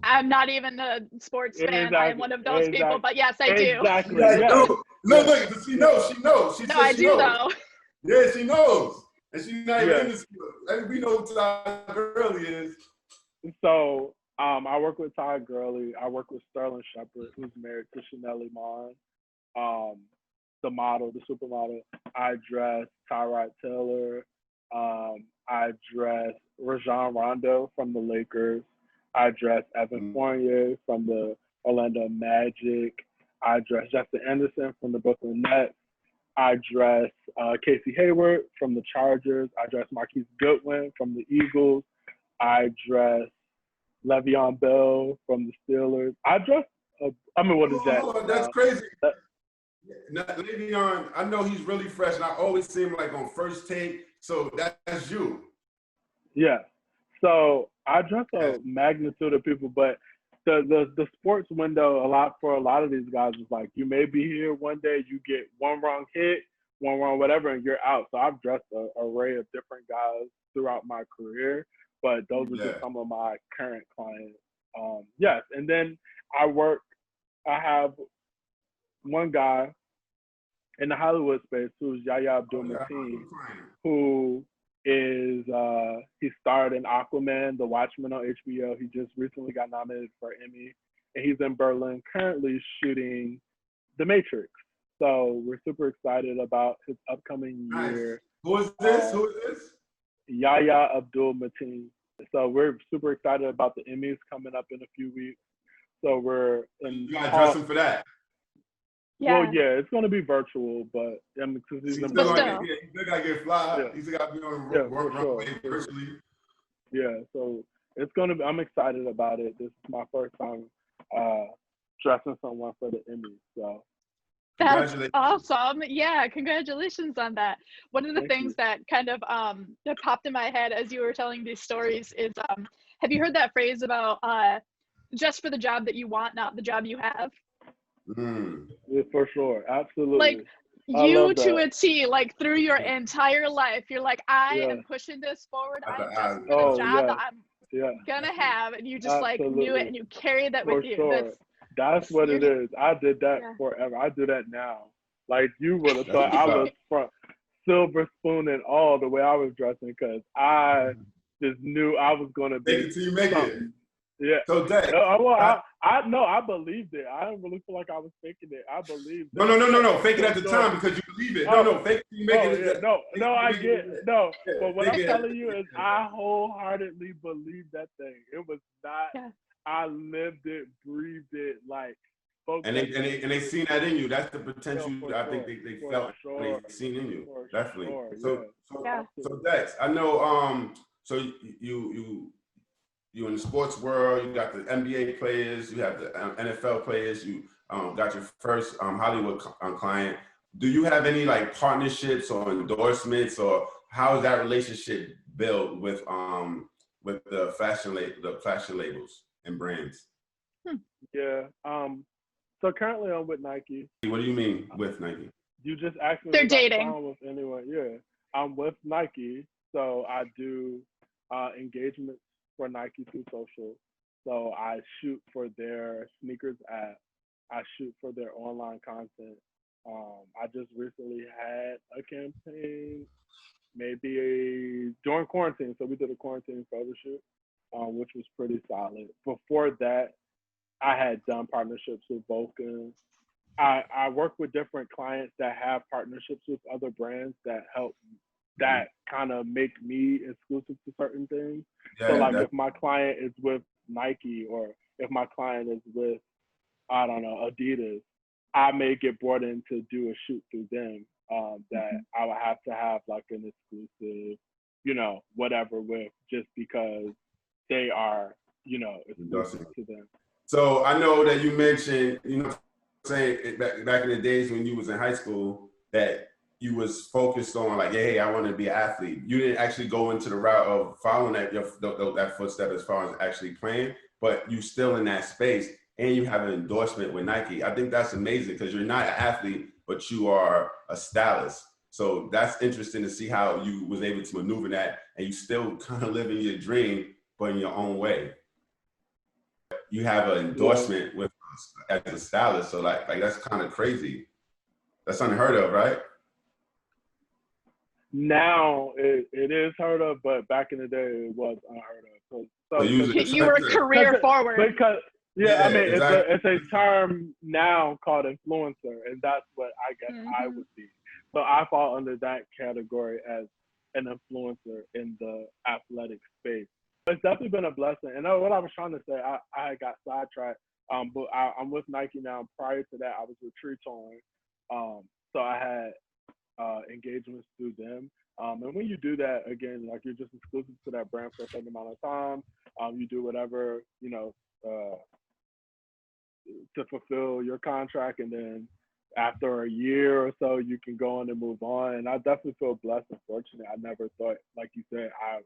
I'm not even a sports fan. Exactly. I'm one of those people, but yes, I do. Exactly. Yeah. No, look, she knows. She knows. She no, said I she do knows. though. Yeah, she knows. And she's not even in the school. We know who Todd Gurley is. So I work with Todd Gurley. I work with Sterling Shepard, who's married to Chanel Iman, the model, the supermodel. I dress Tyrod Taylor. I dress Rajon Rondo from the Lakers. I dress Evan Fournier from the Orlando Magic. I dress Justin Anderson from the Brooklyn Nets. I dress Casey Hayward from the Chargers. I dress Marquise Goodwin from the Eagles. I dress Le'Veon Bell from the Steelers. I dress, what is that? That's crazy. Le'Veon, I know he's really fresh, and I always see him like on First Take. So that's you. Yeah. So I dress a magnitude of people, but the sports window for a lot of these guys is like, you may be here one day, you get one wrong hit, one wrong whatever, and you're out. So I've dressed an array of different guys throughout my career, but those are just some of my current clients. Yes, and then I have one guy in the Hollywood space who's Yahya Abdul-Mateen, who is he starred in Aquaman, The Watchmen on HBO. He just recently got nominated for an Emmy, and he's in Berlin currently shooting The Matrix. So we're super excited about his upcoming year. Who is this? Yahya Abdul-Mateen. So we're super excited about the Emmys coming up in a few weeks. So we're in. You gotta dress him for that. Yeah. Well, yeah, it's going to be virtual, but because he's still gotta get fly. Yeah. He's got to be on runway virtually. Yeah, so it's going to be. I'm excited about it. This is my first time dressing someone for the Emmys. So that's awesome. Yeah, congratulations on that. One of the things that kind of that popped in my head as you were telling these stories is, have you heard that phrase about just for the job that you want, not the job you have? Yeah, for sure, absolutely. Like you to a T, like through your entire life, you're like, I am pushing this forward. I'm just for the job that I'm gonna have, and you just like knew it, and you carry that with you. Sure. That's what it is. I did that forever. I do that now. Like you would have thought I was from silver spoon and all the way I was dressing, because I just knew I was gonna be. Make it till you make it. Yeah. So Dex, I believed it. I didn't really feel like I was faking it. I believed it. No. Fake it at the time because you believe it. No, fake it till you make it. I get it. No. But what I'm telling you is I wholeheartedly believed that thing. It was not I lived it, breathed it, like and they seen that in you. That's the potential I think they felt they seen in you. Definitely. So Dex, I know so you in the sports world, you got the NBA players, you have the NFL players, you got your first Hollywood client. Do you have any like partnerships or endorsements, or how is that relationship built with the fashion labels and brands? Yeah. So currently I'm with Nike. What do you mean with Nike? You just asked me. They're dating. With anyone. Yeah. I'm with Nike, so I do engagements for Nike through social. So I shoot for their sneakers app. I shoot for their online content. I just recently had a campaign, maybe during quarantine. So we did a quarantine photo shoot, which was pretty solid. Before that, I had done partnerships with Vulcan. I work with different clients that have partnerships with other brands that help that kind of make me exclusive to certain things. Yeah, so like if my client is with Nike or if my client is with, I don't know, Adidas, I may get brought in to do a shoot through them that I would have to have like an exclusive, you know, whatever with, just because they are, you know, exclusive to them. So I know that you mentioned, you know, saying back in the days when you was in high school that you was focused on like, hey, I want to be an athlete. You didn't actually go into the route of following that footstep as far as actually playing, but you still in that space and you have an endorsement with Nike. I think that's amazing because you're not an athlete, but you are a stylist. So that's interesting to see how you was able to maneuver that and you still kind of living your dream, but in your own way. You have an endorsement with as a stylist, so like that's kind of crazy. That's unheard of, right? Now it is heard of, but back in the day it was unheard of. So you were career forward. Because I mean exactly. it's a term now called influencer, and that's what I guess I would be. So I fall under that category as an influencer in the athletic space. It's definitely been a blessing. And what I was trying to say, I got sidetracked. But I'm with Nike now. Prior to that, I was with Tree Torn. So I had engagements through them. And when you do that, again, like you're just exclusive to that brand for a certain amount of time. You do whatever, you know, to fulfill your contract. And then after a year or so, you can go on and move on. And I definitely feel blessed and fortunate. I never thought, like you said, I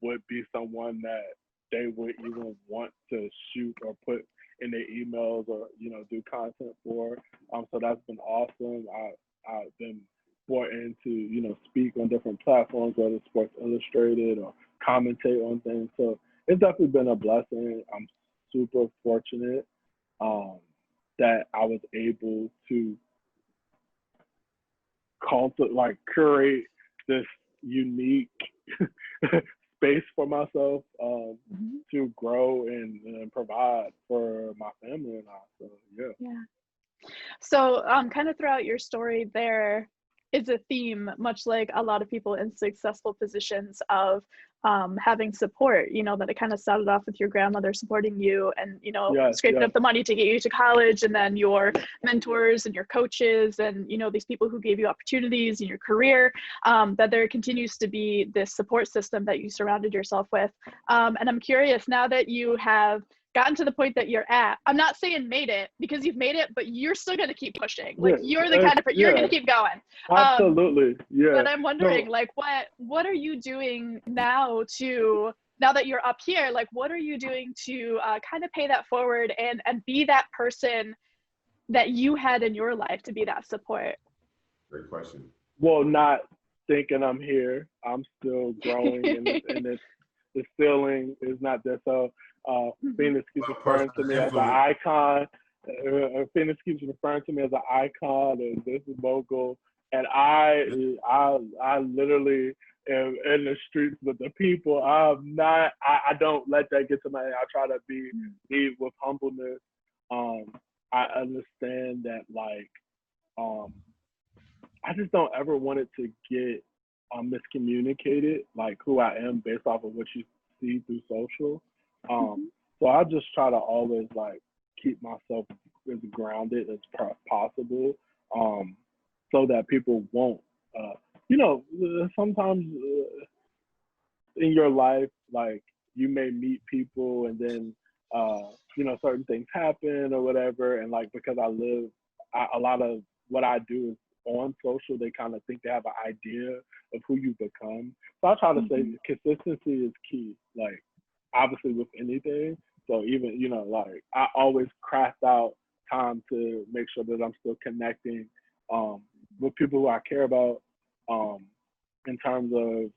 would be someone that they would even want to shoot or put in their emails or, you know, do content for. So that's been awesome. I've been brought in to, you know, speak on different platforms, whether it's Sports Illustrated or commentate on things. So it's definitely been a blessing. I'm super fortunate that I was able to curate this unique space for myself to grow and provide for my family and I. So yeah. So kind of throughout your story there is a theme, much like a lot of people in successful positions, of having support, you know, that it kind of started off with your grandmother supporting you and, you know, scraping up the money to get you to college, and then your mentors and your coaches and, you know, these people who gave you opportunities in your career, that there continues to be this support system that you surrounded yourself with. And I'm curious, now that you have gotten to the point that you're at, I'm not saying made it, because you've made it, but you're still going to keep pushing. Like you're the kind of, you're going to keep going. Absolutely. But I'm wondering, like, what are you doing now that you're up here, like, what are you doing to kind of pay that forward and be that person that you had in your life to be that support? Great question. Well, not thinking I'm here. I'm still growing and the ceiling is not there. So Phoenix keeps referring to me as an icon. Phoenix keeps referring to me as an icon and this is mogul. And I literally am in the streets with the people. I don't let that get to my head. I try to be with humbleness. I understand that, like, I just don't ever want it to get miscommunicated, like who I am based off of what you see through social. So I just try to always like keep myself as grounded as possible, so that people won't, you know, sometimes in your life, like you may meet people and then, you know, certain things happen or whatever. And like, because a lot of what I do is on social, they kind of think they have an idea of who you become. So I try to say consistency is key, like obviously with anything. So even, you know, like I always craft out time to make sure that I'm still connecting with people who I care about, in terms of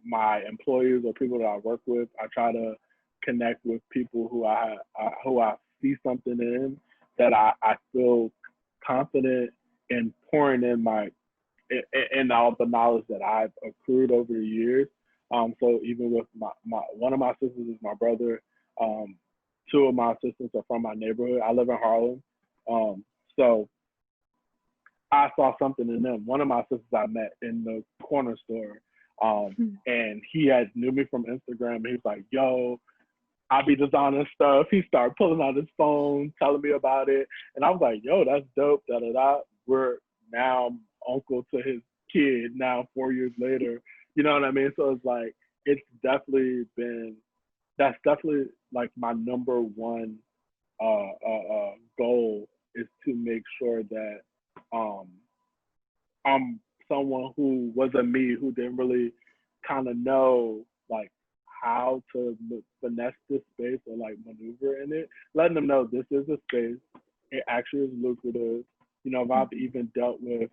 my employees or people that I work with, I try to connect with people who I see something in that I feel confident in pouring in all the knowledge that I've accrued over the years. So even with my one of my sisters is my brother. Two of my sisters are from my neighborhood. I live in Harlem. So I saw something in them. One of my sisters I met in the corner store. And he had knew me from Instagram. He was like, yo, I be designing stuff. He started pulling out his phone, telling me about it. And I was like, yo, that's dope, da da da. We're now uncle to his kid now 4 years later. You know what I mean? So it's like, that's definitely like my number one goal is to make sure that I'm someone who wasn't me, who didn't really kind of know like how to finesse this space or like maneuver in it, letting them know this is a space. It actually is lucrative. You know, if I've even dealt with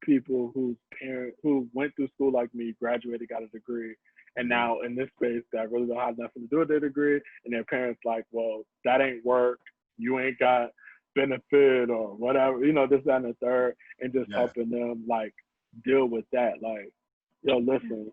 people whose parents who went through school like me, graduated, got a degree, and now in this space that really don't have nothing to do with their degree, and their parents like, well, that ain't work. You ain't got benefit or whatever, you know, this, that, and the third, and just helping them like deal with that. Like, yo, listen,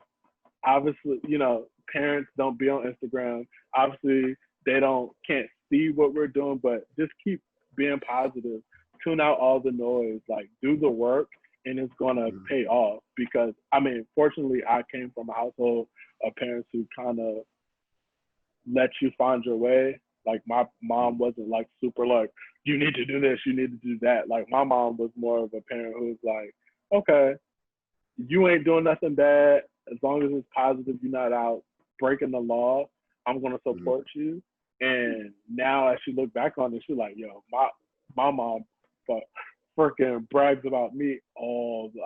obviously, you know, parents don't be on Instagram. Obviously, they can't see what we're doing, but just keep being positive. Tune out all the noise. Like, do the work, and it's gonna pay off. Because I mean, fortunately, I came from a household of parents who kind of let you find your way. Like, my mom wasn't like super like, you need to do this, you need to do that. Like, my mom was more of a parent who was like, okay, you ain't doing nothing bad. As long as it's positive, you're not out breaking the law, I'm going to support you. And now as she look back on it, she's like, yo, my mom freaking brags about me all the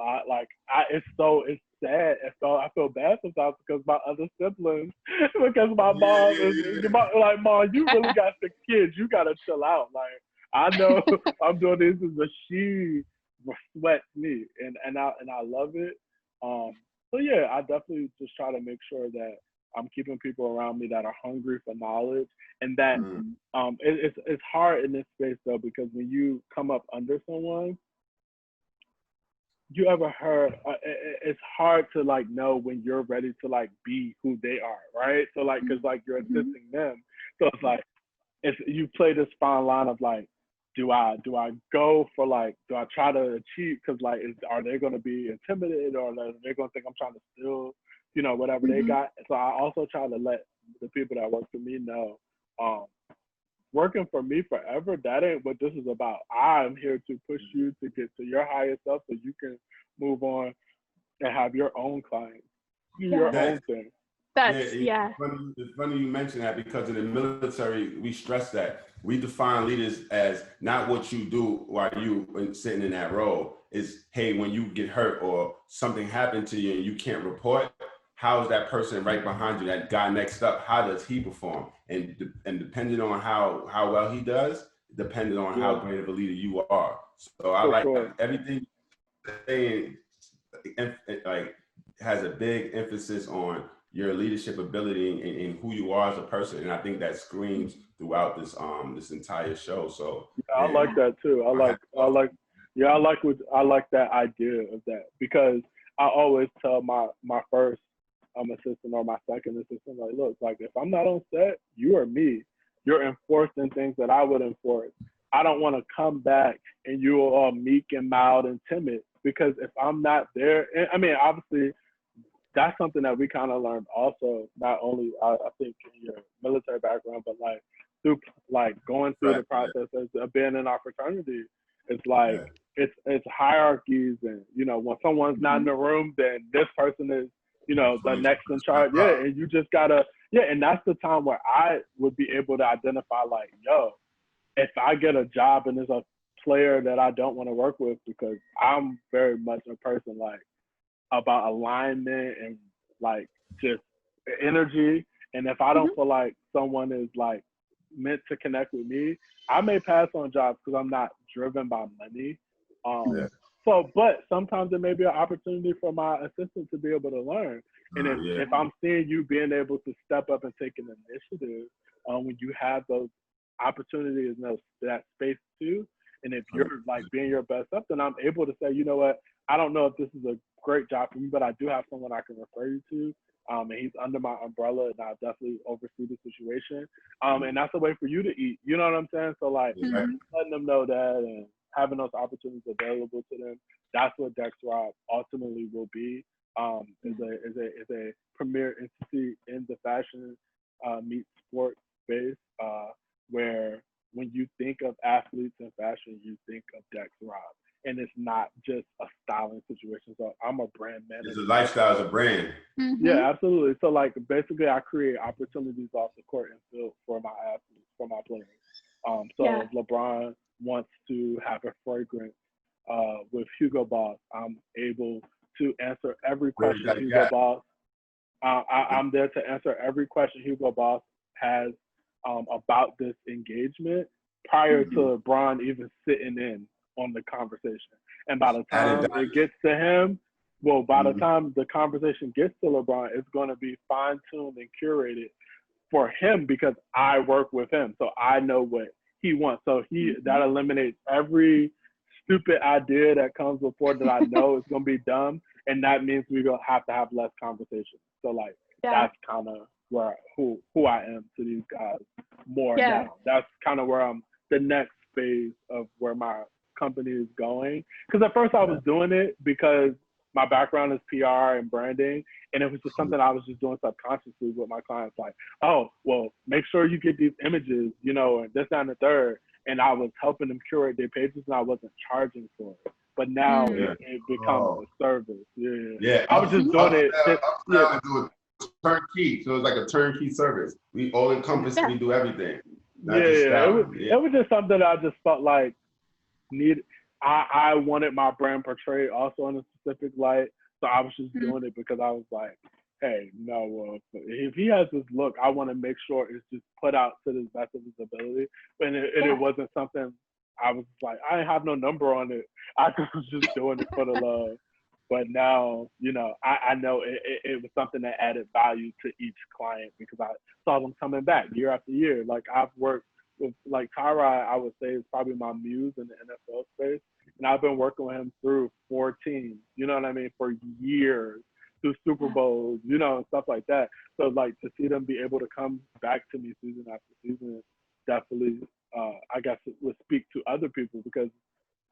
it's sad. I feel bad sometimes because my other siblings, because my mom is like, Mom, you really got 6 kids. You got to chill out. Like, I know I'm doing this, but she sweats me, and I love it. So yeah, I definitely just try to make sure that I'm keeping people around me that are hungry for knowledge, and that it's hard in this space though, because when you come up under someone, you ever heard it's hard to like know when you're ready to like be who they are, right? So like, because like you're assisting them, so it's like you play this fine line of like, do I go for like, do I try to achieve, because like are they going to be intimidated, or are they going to think I'm trying to steal, you know, whatever they got? So I also try to let the people that work for me know, working for me forever, that ain't what this is about. I'm here to push you to get to your highest self so you can move on and have your own clients, do your own thing. It's funny you mention that, because in the military, we stress that. We define leaders as not what you do while you sitting in that role. Is, hey, when you get hurt or something happened to you and you can't report, how is that person right behind you, that guy next up, how does he perform? And depending on how well he does, depending on how great of a leader you are. So I like everything saying, like, has a big emphasis on your leadership ability and who you are as a person, and I think that screams throughout this this entire show. So I like that too. I like that idea of that, because I always tell my first assistant or my second assistant, like, look, like, if I'm not on set, you are me. You're enforcing things that I would enforce. I don't want to come back and you are all meek and mild and timid, because if I'm not there, and I mean, obviously, that's something that we kind of learned also, not only I think in your military background, but like through like going through the process of being in our fraternity. It's like it's hierarchies, and you know, when someone's not in the room, then this person is, you know, the next in charge. Yeah, and you just gotta and that's the time where I would be able to identify like, yo, if I get a job and there's a player that I don't want to work with, because I'm very much a person like about alignment and like just energy. And if I don't feel like someone is like meant to connect with me, I may pass on jobs because I'm not driven by money. So, but sometimes it may be an opportunity for my assistant to be able to learn. And if I'm seeing you being able to step up and take an initiative when you have those opportunities and that space too, and if you're like being your best up, then I'm able to say, you know what, I don't know if this is a great job for me, but I do have someone I can refer you to. And he's under my umbrella, and I'll definitely oversee the situation. And that's a way for you to eat. You know what I'm saying? So like letting them know that and having those opportunities available to them. That's what Dex Rob ultimately will be. Is a premier entity in the fashion meet sport space, where when you think of athletes and fashion, you think of Dex Rob. And it's not just a styling situation. So I'm a brand manager. It's a lifestyle, it's a brand. Yeah, absolutely. So like basically I create opportunities off the court and field for my athletes, for my players. If LeBron wants to have a fragrance with Hugo Boss, I'm able to answer every question Hugo Boss. I'm there to answer every question Hugo Boss has about this engagement prior to LeBron even sitting in on the conversation. And by the time it gets to him, by the time the conversation gets to LeBron, it's going to be fine-tuned and curated for him because I work with him. So I know what he wants. So that eliminates every stupid idea that comes before that I know is going to be dumb. And that means we're going to have less conversation. So like, that's kind of where who I am to these guys more now. That's kind of where I'm, the next phase of where my company is going. Because at first I was doing it because my background is PR and branding, and it was just something I was just doing subconsciously with my clients, like, oh, well, make sure you get these images, you know, and this, that, and the third. And I was helping them curate their pages, and I wasn't charging for it. But now it becomes a service. I was just doing it. Do a turnkey, so it's like a turnkey service. We all encompass. We do everything. It was just something that I just felt like I wanted my brand portrayed also in a specific light, so I was just doing it because I was like, hey, no, if he has this look, I want to make sure it's just put out to the best of his ability. And it wasn't something I was like, I didn't have no number on it. I was just doing it for the love. But now, you know, I know it was something that added value to each client because I saw them coming back year after year. Like I've worked with, like Tyrod, I would say is probably my muse in the NFL space. And I've been working with him through 4 teams, you know what I mean, for years, through Super Bowls, you know, and stuff like that. So like to see them be able to come back to me season after season, definitely, I guess it would speak to other people because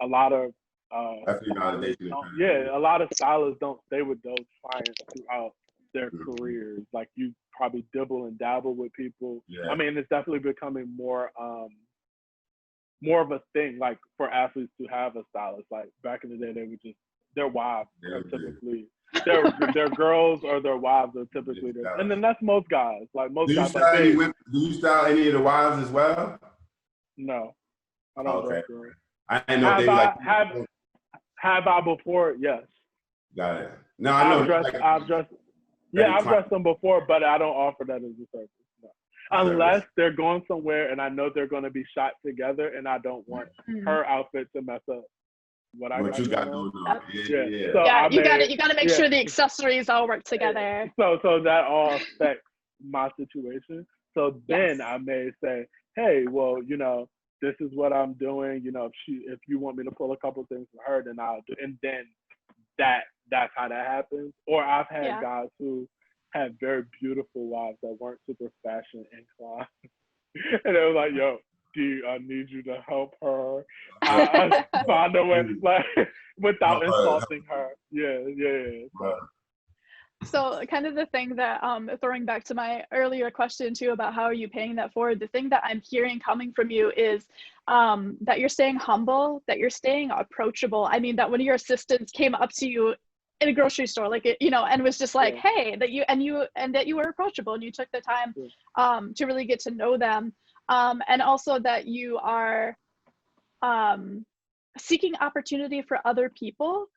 a lot of a lot of stylists don't stay with those clients throughout their careers. Like you probably dibble and dabble with people. I mean, it's definitely becoming more of a thing, like for athletes to have a stylist. Like back in the day, they would just, their wives are typically, their girls or their wives are typically there. And then that's most guys. Like most guys. Do you style any of the wives as well? No, I don't dress girls. I didn't know they like. Have I before? Yes. Got it. No, I know. I've dressed them before, but I don't offer that as a service. No. Unless they're going somewhere and I know they're going to be shot together, and I don't want her outfit to mess up what you got going on. So you got to make sure the accessories all work together. So that all affects my situation. So then I may say, hey, well, you know, this is what I'm doing. You know, if you want me to pull a couple things for her, then I'll do. And then that's how that happens. Or I've had guys who had very beautiful wives that weren't super fashion inclined, and they were like, "Yo, I need you to help her. I find a way, like, without insulting her." So kind of the thing that, throwing back to my earlier question too about how are you paying that forward, the thing that I'm hearing coming from you is that you're staying humble, that you're staying approachable. I mean, that one of your assistants came up to you in a grocery store, like, you know, and was just like, hey, that you were approachable and you took the time to really get to know them. And also that you are seeking opportunity for other people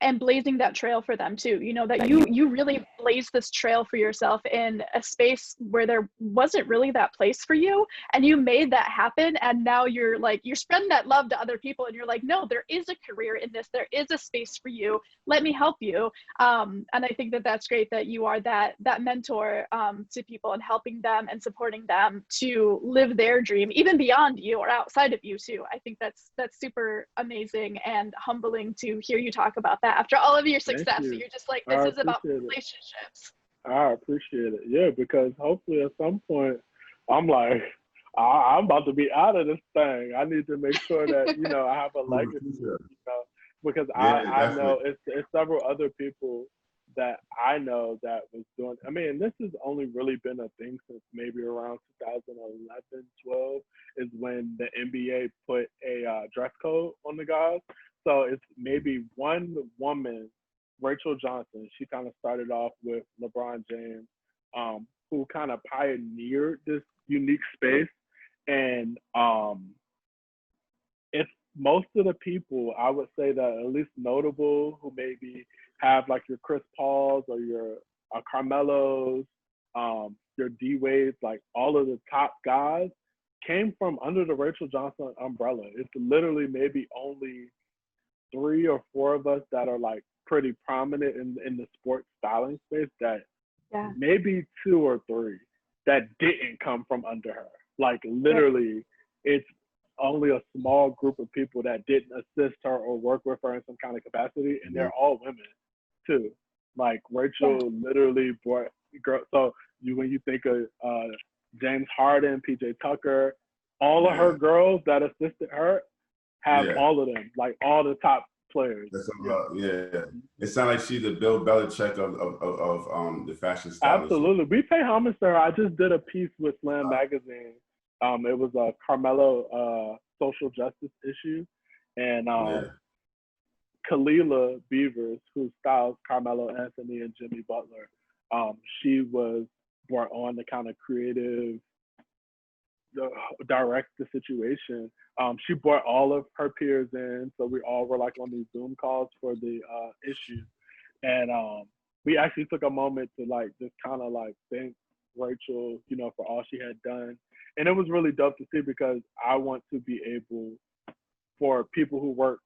and blazing that trail for them too. You know, that you really blazed this trail for yourself in a space where there wasn't really that place for you, and you made that happen. And now you're like, you're spreading that love to other people, and you're like, no, there is a career in this, there is a space for you, let me help you. And I think that that's great that you are that mentor to people, and helping them and supporting them to live their dream, even beyond you or outside of you too. I think that's super amazing and humbling to hear you talk about that after all of your success. You. So you're just like, this is about relationships. I appreciate it. Yeah, because hopefully at some point I'm like, I'm about to be out of this thing. I need to make sure that, you know, I have a legacy, you know, because I know it's several other people that I know that was doing, I mean, this has only really been a thing since maybe around 2011, 12 is when the NBA put a dress code on the guys. So it's maybe one woman, Rachel Johnson, she kind of started off with LeBron James, who kind of pioneered this unique space. And it's most of the people, I would say that at least notable, who maybe have like your Chris Pauls or your Carmelos, your D Wades, like all of the top guys came from under the Rachel Johnson umbrella. It's literally maybe only 3 or 4 of us that are like pretty prominent in the sports styling space, that maybe 2 or 3 that didn't come from under her. Like literally, it's only a small group of people that didn't assist her or work with her in some kind of capacity, and they're all women too. Like Rachel literally brought girl. So when you think of James Harden, PJ Tucker, all of her girls that assisted her have all of them, like all the top players. That's it sounds like she's the Bill Belichick of the fashion style. Absolutely, we pay homage to her. I just did a piece with Slam Magazine. It was a Carmelo social justice issue, and Kalila Beavers, who styles Carmelo Anthony and Jimmy Butler, she was brought on to kind of creative direct the situation. She brought all of her peers in, so we all were like on these Zoom calls for the issue, and we actually took a moment to like just kind of like thank Rachel, you know, for all she had done. And it was really dope to see, because I want to be able, for people who work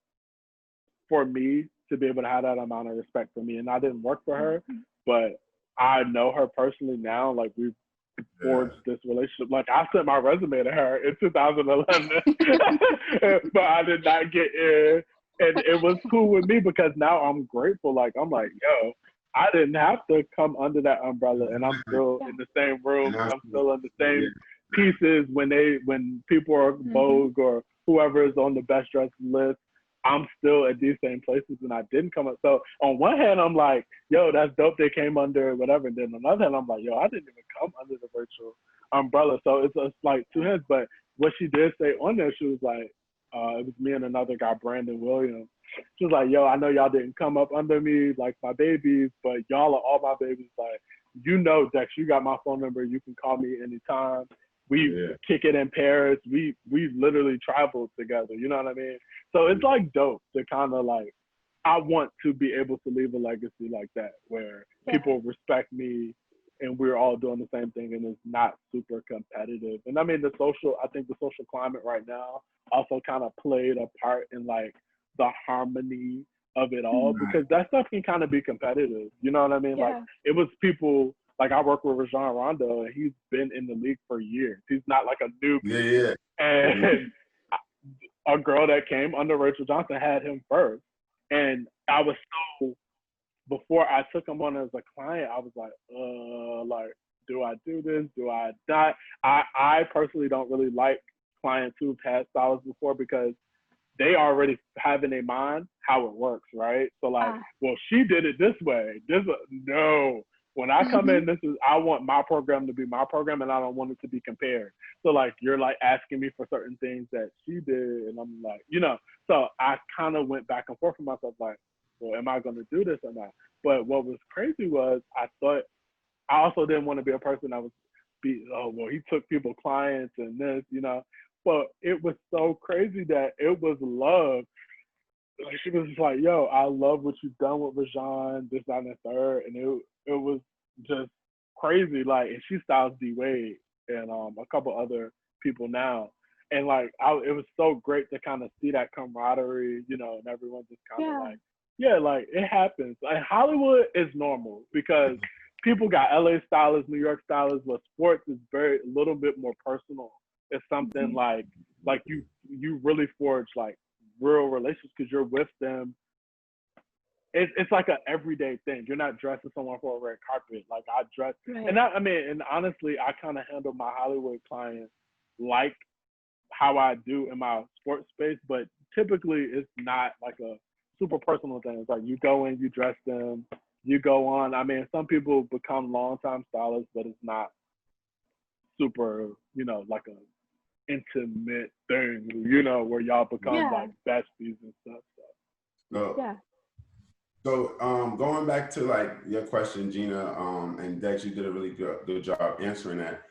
for me, to be able to have that amount of respect for me. And I didn't work for her, but I know her personally now. Like we've forged this relationship. Like I sent my resume to her in 2011, but I did not get in. And it was cool with me, because now I'm grateful. Like I'm like, yo, I didn't have to come under that umbrella, and I'm still in the same room. I'm still in the same pieces when people are Vogue or whoever is on the best dressed list. I'm still at these same places, and I didn't come up. So on one hand, I'm like, yo, that's dope. They came under whatever. And then on the other hand, I'm like, yo, I didn't even come under the virtual umbrella. So it's like 2 hands. But what she did say on there, she was like, it was me and another guy, Brandon Williams. She was like, yo, I know y'all didn't come up under me like my babies, but y'all are all my babies. Like, you know, Dex, you got my phone number. You can call me anytime. We kick it in Paris. We literally traveled together. You know what I mean? So it's like dope to kind of like, I want to be able to leave a legacy like that, where people respect me and we're all doing the same thing, and it's not super competitive. And I mean, I think the social climate right now also kind of played a part in like the harmony of it all, because that stuff can kind of be competitive. You know what I mean? Like it was people, like I work with Rajon Rondo, and he's been in the league for years. He's not like a newbie. And a girl that came under Rachel Johnson had him first. And I was so, before I took him on as a client, I was like, do I do this? Do I not? I personally don't really like clients who've had stylists before, because they already have in their mind how it works, right? So like, well, she did it this way. No. When I come in, I want my program to be my program, and I don't want it to be compared. So like, you're like asking me for certain things that she did, and I'm like, you know, so I kind of went back and forth with myself, like, well, am I going to do this or not? But what was crazy was I also didn't want to be a person that well, he took people clients and this, you know, but it was so crazy that it was love. like she was just like, yo, I love what you've done with Rajon, this, that, and the third. And it was just crazy. Like, and she styles D Wade and a couple other people now. And like, it was so great to kind of see that camaraderie, you know, and everyone just kind of like, yeah, like it happens. Like Hollywood is normal because people got LA stylists, New York stylists, but sports is a little bit more personal. It's something like you really forge like real relationships because you're with them. It's like an everyday thing. You're not dressing someone for a red carpet. Like I dress, and and honestly, I kind of handle my Hollywood clients like how I do in my sports space, but typically it's not like a super personal thing. It's like you go in, you dress them, you go on. I mean, some people become longtime stylists, but it's not super, you know, like a intimate thing, you know, where y'all become like besties and stuff. So. So going back to like your question, Gina, and Dex, you did a really good job answering that.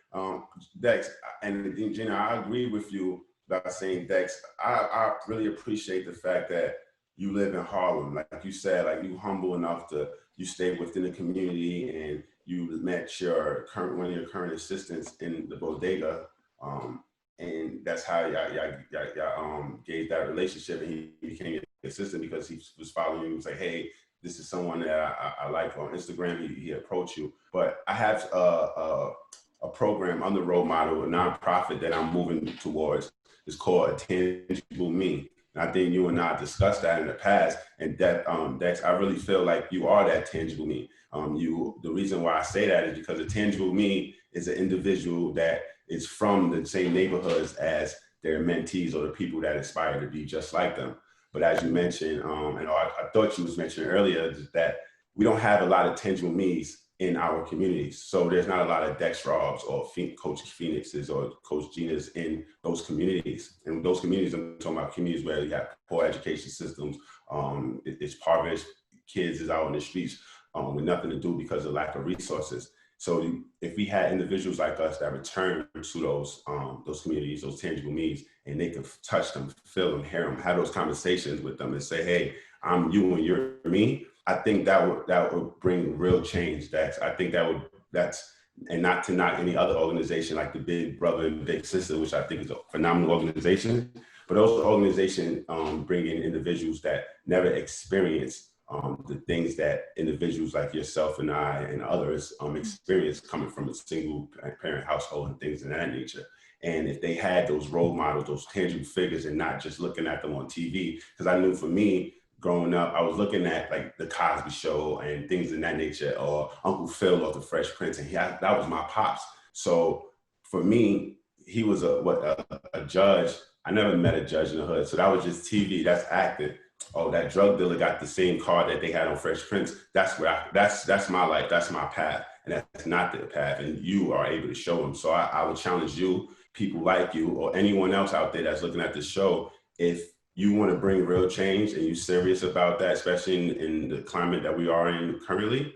Dex and Gina, I agree with you about saying Dex. I really appreciate the fact that you live in Harlem. Like you said, like you humble enough you stay within the community and you met one of your current assistants in the bodega. And that's how y'all gave that relationship, and he became your assistant because he was following you and was like, hey, this is someone that I like on Instagram. He approached you. But I have a program on the role model, a nonprofit that I'm moving towards. It's called A Tangible Me. And I think you and I discussed that in the past. And that, Dex, I really feel like you are that tangible me. The reason why I say that is because a tangible me is an individual that is from the same neighborhoods as their mentees or the people that aspire to be just like them. But as you mentioned, and I thought you was mentioning earlier, that we don't have a lot of tangible me's in our communities. So there's not a lot of Dex Robs or Coach Phoenixes or Coach Ginas in those communities. And those communities, I'm talking about communities where you have poor education systems, it's impoverished, kids is out on the streets with nothing to do because of lack of resources. So if we had individuals like us that return to those communities, those tangible needs, and they could touch them, feel them, hear them, have those conversations with them and say, hey, I'm you and you're me, I think that would bring real change. I think and not to knock any other organization like the Big Brother and Big Sister, which I think is a phenomenal organization, but those organizations bring in individuals that never experienced the things that individuals like yourself and I and others experience coming from a single parent household and things of that nature. And if they had those role models, those tangible figures, and not just looking at them on TV, because I knew for me, growing up, I was looking at like the Cosby Show and things of that nature, or Uncle Phil or the Fresh Prince, and that was my pops. So for me, he was a judge. I never met a judge in the hood, so that was just TV. That's acting. Oh, that drug dealer got the same car that they had on Fresh Prince. That's my life. That's my path, and that's not their path. And you are able to show them. So I would challenge you, people like you, or anyone else out there that's looking at this show, if you want to bring real change and you're serious about that, especially in the climate that we are in currently,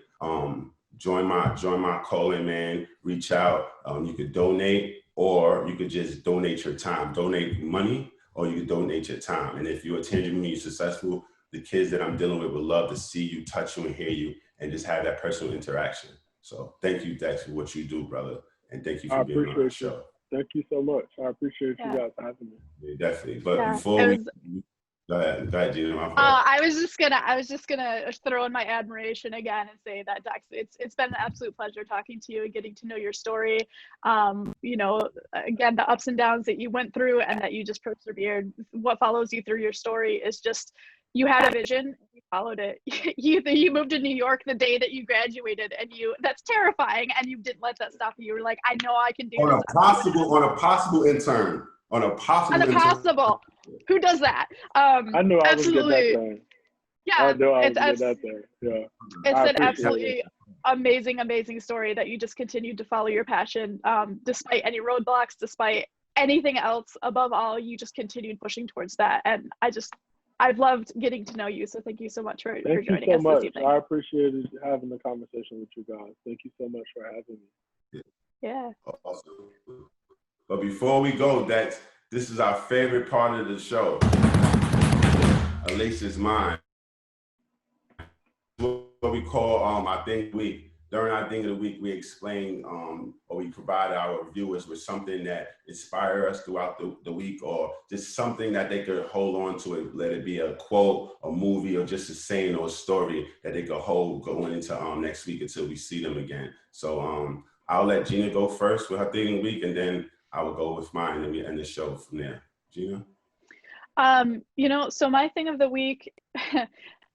join my call-in, man. Reach out. You could donate, or you could just donate your time. Donate money, or you could donate your time. And if you're attending me, you're successful, the kids that I'm dealing with would love to see you, touch you, and hear you, and just have that personal interaction. So thank you, Dex, for what you do, brother. And thank you for being on the show. Thank you so much. I appreciate you guys having me. Yeah, definitely. But before go ahead, Gina. I was just gonna throw in my admiration again and say that, Dex, it's been an absolute pleasure talking to you and getting to know your story. You know, again, the ups and downs that you went through and that you just persevered. What follows you through your story is just, you had a vision, you followed it. You moved to New York the day that you graduated, and that's terrifying, and you didn't let that stop you. You were like, I know I can do this. On a possible intern. Who does that? I knew I was getting that thing. Yeah, I knew I was getting that thing. Yeah. It's an absolutely amazing story that you just continued to follow your passion, despite any roadblocks, despite anything else. Above all, you just continued pushing towards that, and I've loved getting to know you. So thank you so much for joining us this evening. I appreciated having the conversation with you guys. Thank you so much for having me. Yeah. Awesome. But before we go, Dex, this is our favorite part of the show. Alicia's mind. What we call our thing week. During our thing of the week, we explain or we provide our viewers with something that inspire us throughout the week, or just something that they could hold on to it. Let it be a quote, a movie, or just a saying or a story that they could hold going into next week until we see them again. So I'll let Gina go first with her thing of the week, and then I will go with mine, and we end the show from there. Gina? So my thing of the week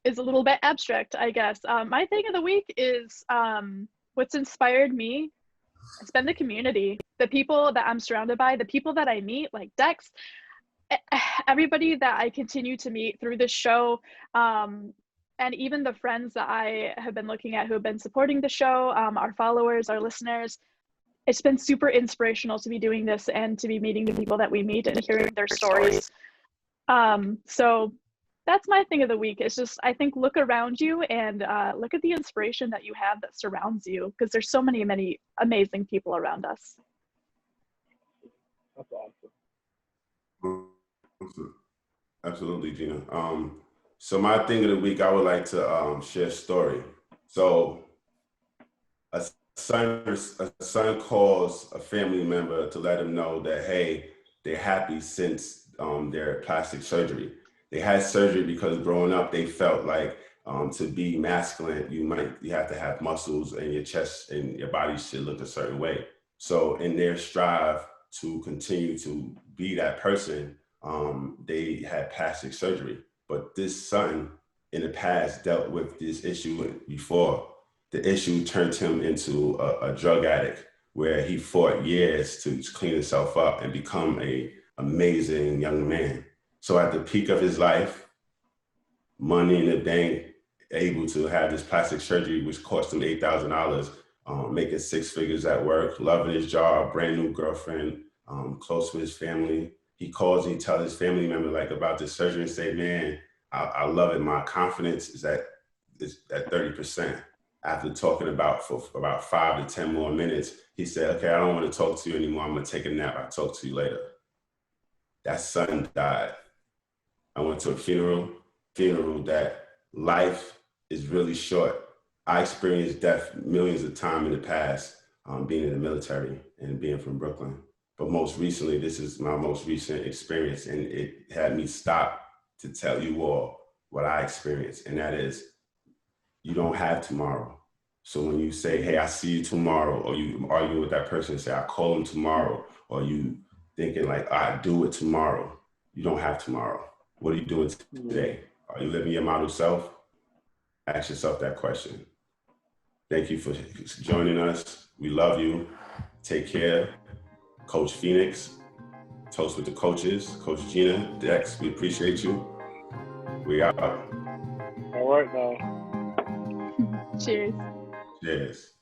is a little bit abstract, I guess. My thing of the week is what's inspired me. It's been the community, the people that I'm surrounded by, the people that I meet, like Dex, everybody that I continue to meet through this show, and even the friends that I have been looking at who have been supporting the show, our followers, our listeners. It's been super inspirational to be doing this and to be meeting the people that we meet and hearing their stories. So that's my thing of the week. It's just, I think, look around you and look at the inspiration that you have that surrounds you, because there's so many amazing people around us. That's awesome. Absolutely, Gina. So my thing of the week, I would like to share a story. So a son calls a family member to let him know that, hey, they're happy since their plastic surgery. They had surgery because growing up, they felt like to be masculine, you have to have muscles, and your chest and your body should look a certain way. So in their strive to continue to be that person, they had plastic surgery. But this son in the past dealt with this issue before. The issue turned him into a drug addict, where he fought years to clean himself up and become an amazing young man. So at the peak of his life, money in the bank, able to have this plastic surgery, which cost him $8,000, making six figures at work, loving his job, brand new girlfriend, close with his family. He calls and he tells his family member about this surgery and say, man, I love it. My confidence is at 30%. After talking about for about 5 to 10 more minutes, he said, okay, I don't want to talk to you anymore. I'm going to take a nap. I'll talk to you later. That son died. I went to a funeral that life is really short. I experienced death millions of times in the past, being in the military and being from Brooklyn. But most recently, this is my most recent experience, and it had me stop to tell you all what I experienced, and that is, you don't have tomorrow. So when you say, hey, I see you tomorrow, or you argue with that person and say, I call him tomorrow, or you thinking I do it tomorrow, you don't have tomorrow. What are you doing today? Are you living your model self? Ask yourself that question. Thank you for joining us. We love you. Take care. Coach Phoenix, Toast with the Coaches, Coach Gina, Dex, we appreciate you. We out. All right now. Cheers. Cheers.